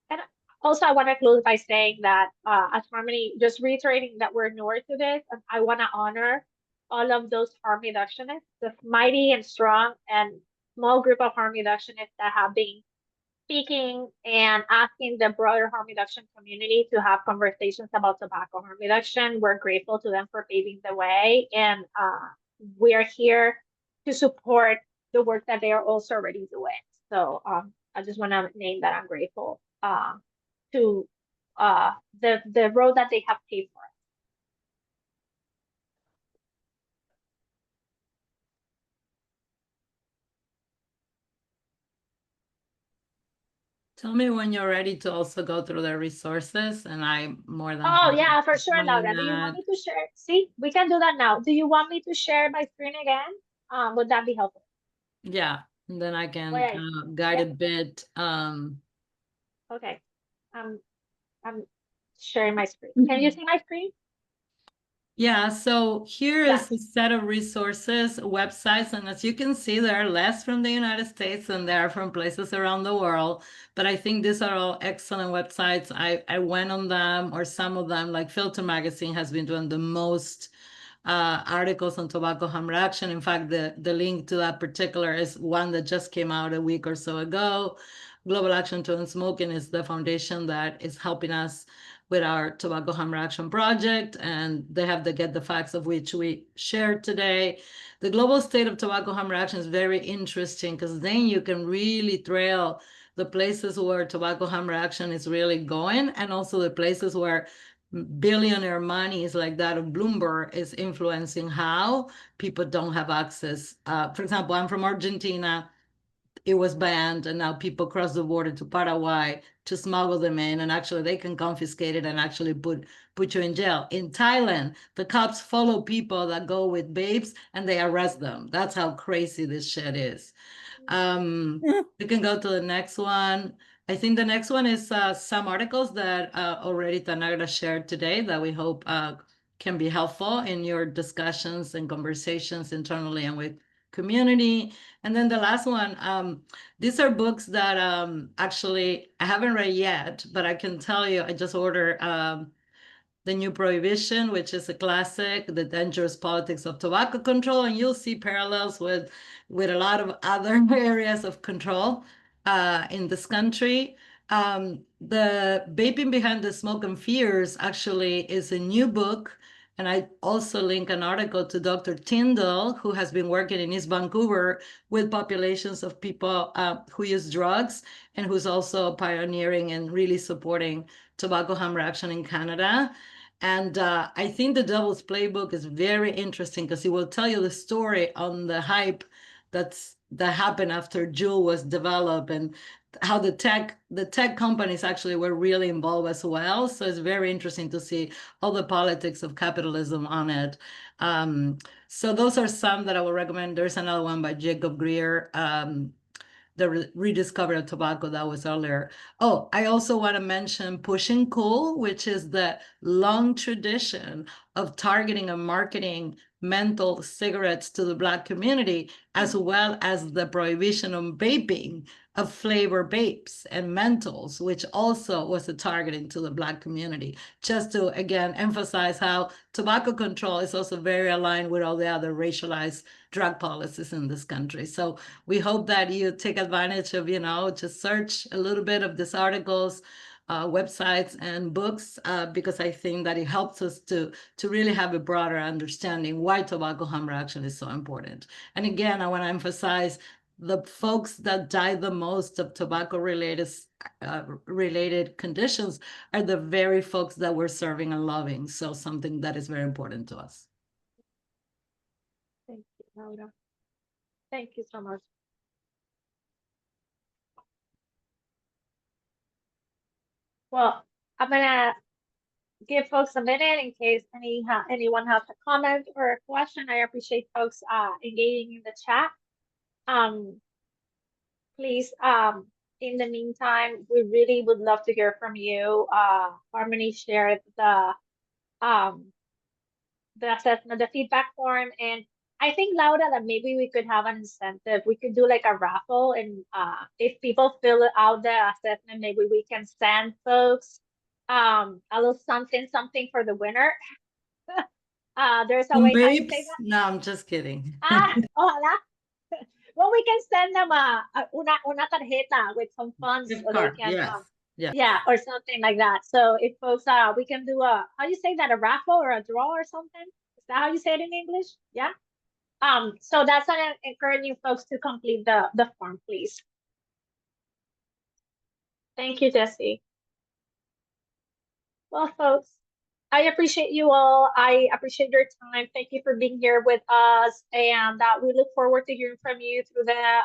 And also, I want to close by saying that as Harmony, just reiterating that we're newer to this, and I want to honor all of those harm reductionists, the mighty and strong and small group of harm reductionists that have been speaking and asking the broader harm reduction community to have conversations about tobacco harm reduction. We're grateful to them for paving the way, and we are here to support the work that they are also already doing. So I just want to name that I'm grateful to the road that they have paved for us. Tell me when you're ready to also go through the resources, and I'm more than Oh yeah, for sure, Laura. Do you that. want me to share? See, we can do that now. Do you want me to share my screen again? Would that be helpful? Yeah, and then I can Wait, guide yeah. a bit. Okay, I'm sharing my screen. Can you see my screen? Yeah, so here is a set of resources, websites, and as you can see, there are less from the United States than there are from places around the world. But I think these are all excellent websites. I went on them, or some of them, like Filter Magazine has been doing the most articles on tobacco harm reduction. In fact, the link to that particular is one that just came out a week or so ago. Global Action to End Smoking is the foundation that is helping us with our tobacco harm reduction project, and they have the Get the Facts, of which we shared today. The global state of tobacco harm reduction is very interesting because then you can really trail the places where tobacco harm reduction is really going, and also the places where billionaire money is like that of Bloomberg is influencing how people don't have access. For example, I'm from Argentina. It was banned, and now people cross the border to Paraguay to smuggle them in, and actually they can confiscate it and actually put you in jail. In Thailand, the cops follow people that go with babes and they arrest them. That's how crazy this shit is. We can go to the next one. I think the next one is some articles that already Tanagra shared today that we hope can be helpful in your discussions and conversations internally and with community. And then the last one, these are books that actually I haven't read yet, but I can tell you I just ordered The New Prohibition, which is a classic, The Dangerous Politics of Tobacco Control, and you'll see parallels with a lot of other areas of control in this country. The Vaping Behind the Smoke and Fears actually is a new book, and I also link an article to Dr. Tyndall, who has been working in East Vancouver with populations of people who use drugs, and who's also pioneering and really supporting tobacco harm reduction in Canada. And I think the Devil's Playbook is very interesting because it will tell you the story on the hype that happened after Juul was developed, and how the tech companies actually were really involved as well. So it's very interesting to see all the politics of capitalism on it. So those are some that I would recommend. There's another one by Jacob Greer, the rediscovery of tobacco, that was earlier. Oh, I also want to mention Pushing Cool, which is the long tradition of targeting and marketing menthol cigarettes to the Black community, as well as the prohibition on vaping of flavor vapes and menthols, which also was a targeting to the Black community, just to, again, emphasize how tobacco control is also very aligned with all the other racialized drug policies in this country. So we hope that you take advantage of, just search a little bit of these articles, websites and books, because I think that it helps us to really have a broader understanding why tobacco harm reduction is so important. And again, I want to emphasize the folks that die the most of tobacco related conditions are the very folks that we're serving and loving. So something that is very important to us. Thank you, Laura. Thank you so much. Well, I'm gonna give folks a minute in case anyone has a comment or a question. I appreciate folks engaging in the chat. Please, in the meantime, we really would love to hear from you. Harmony shared the assessment, the feedback form, and I think, Laura, that maybe we could have an incentive. We could do like a raffle, and if people fill out the assessment, maybe we can send folks a little something for the winner. There's a way. How you say that? No, I'm just kidding. Ojalá. Well, we can send them una tarjeta with some funds, so they can, yeah, or something like that. So if folks, we can do how you say that, a raffle or a draw or something. Is that how you say it in English? Yeah. So that's gonna encourage you folks to complete the form, please. Thank you, Jesse. Well, folks, I appreciate you all. I appreciate your time. Thank you for being here with us, and we look forward to hearing from you through the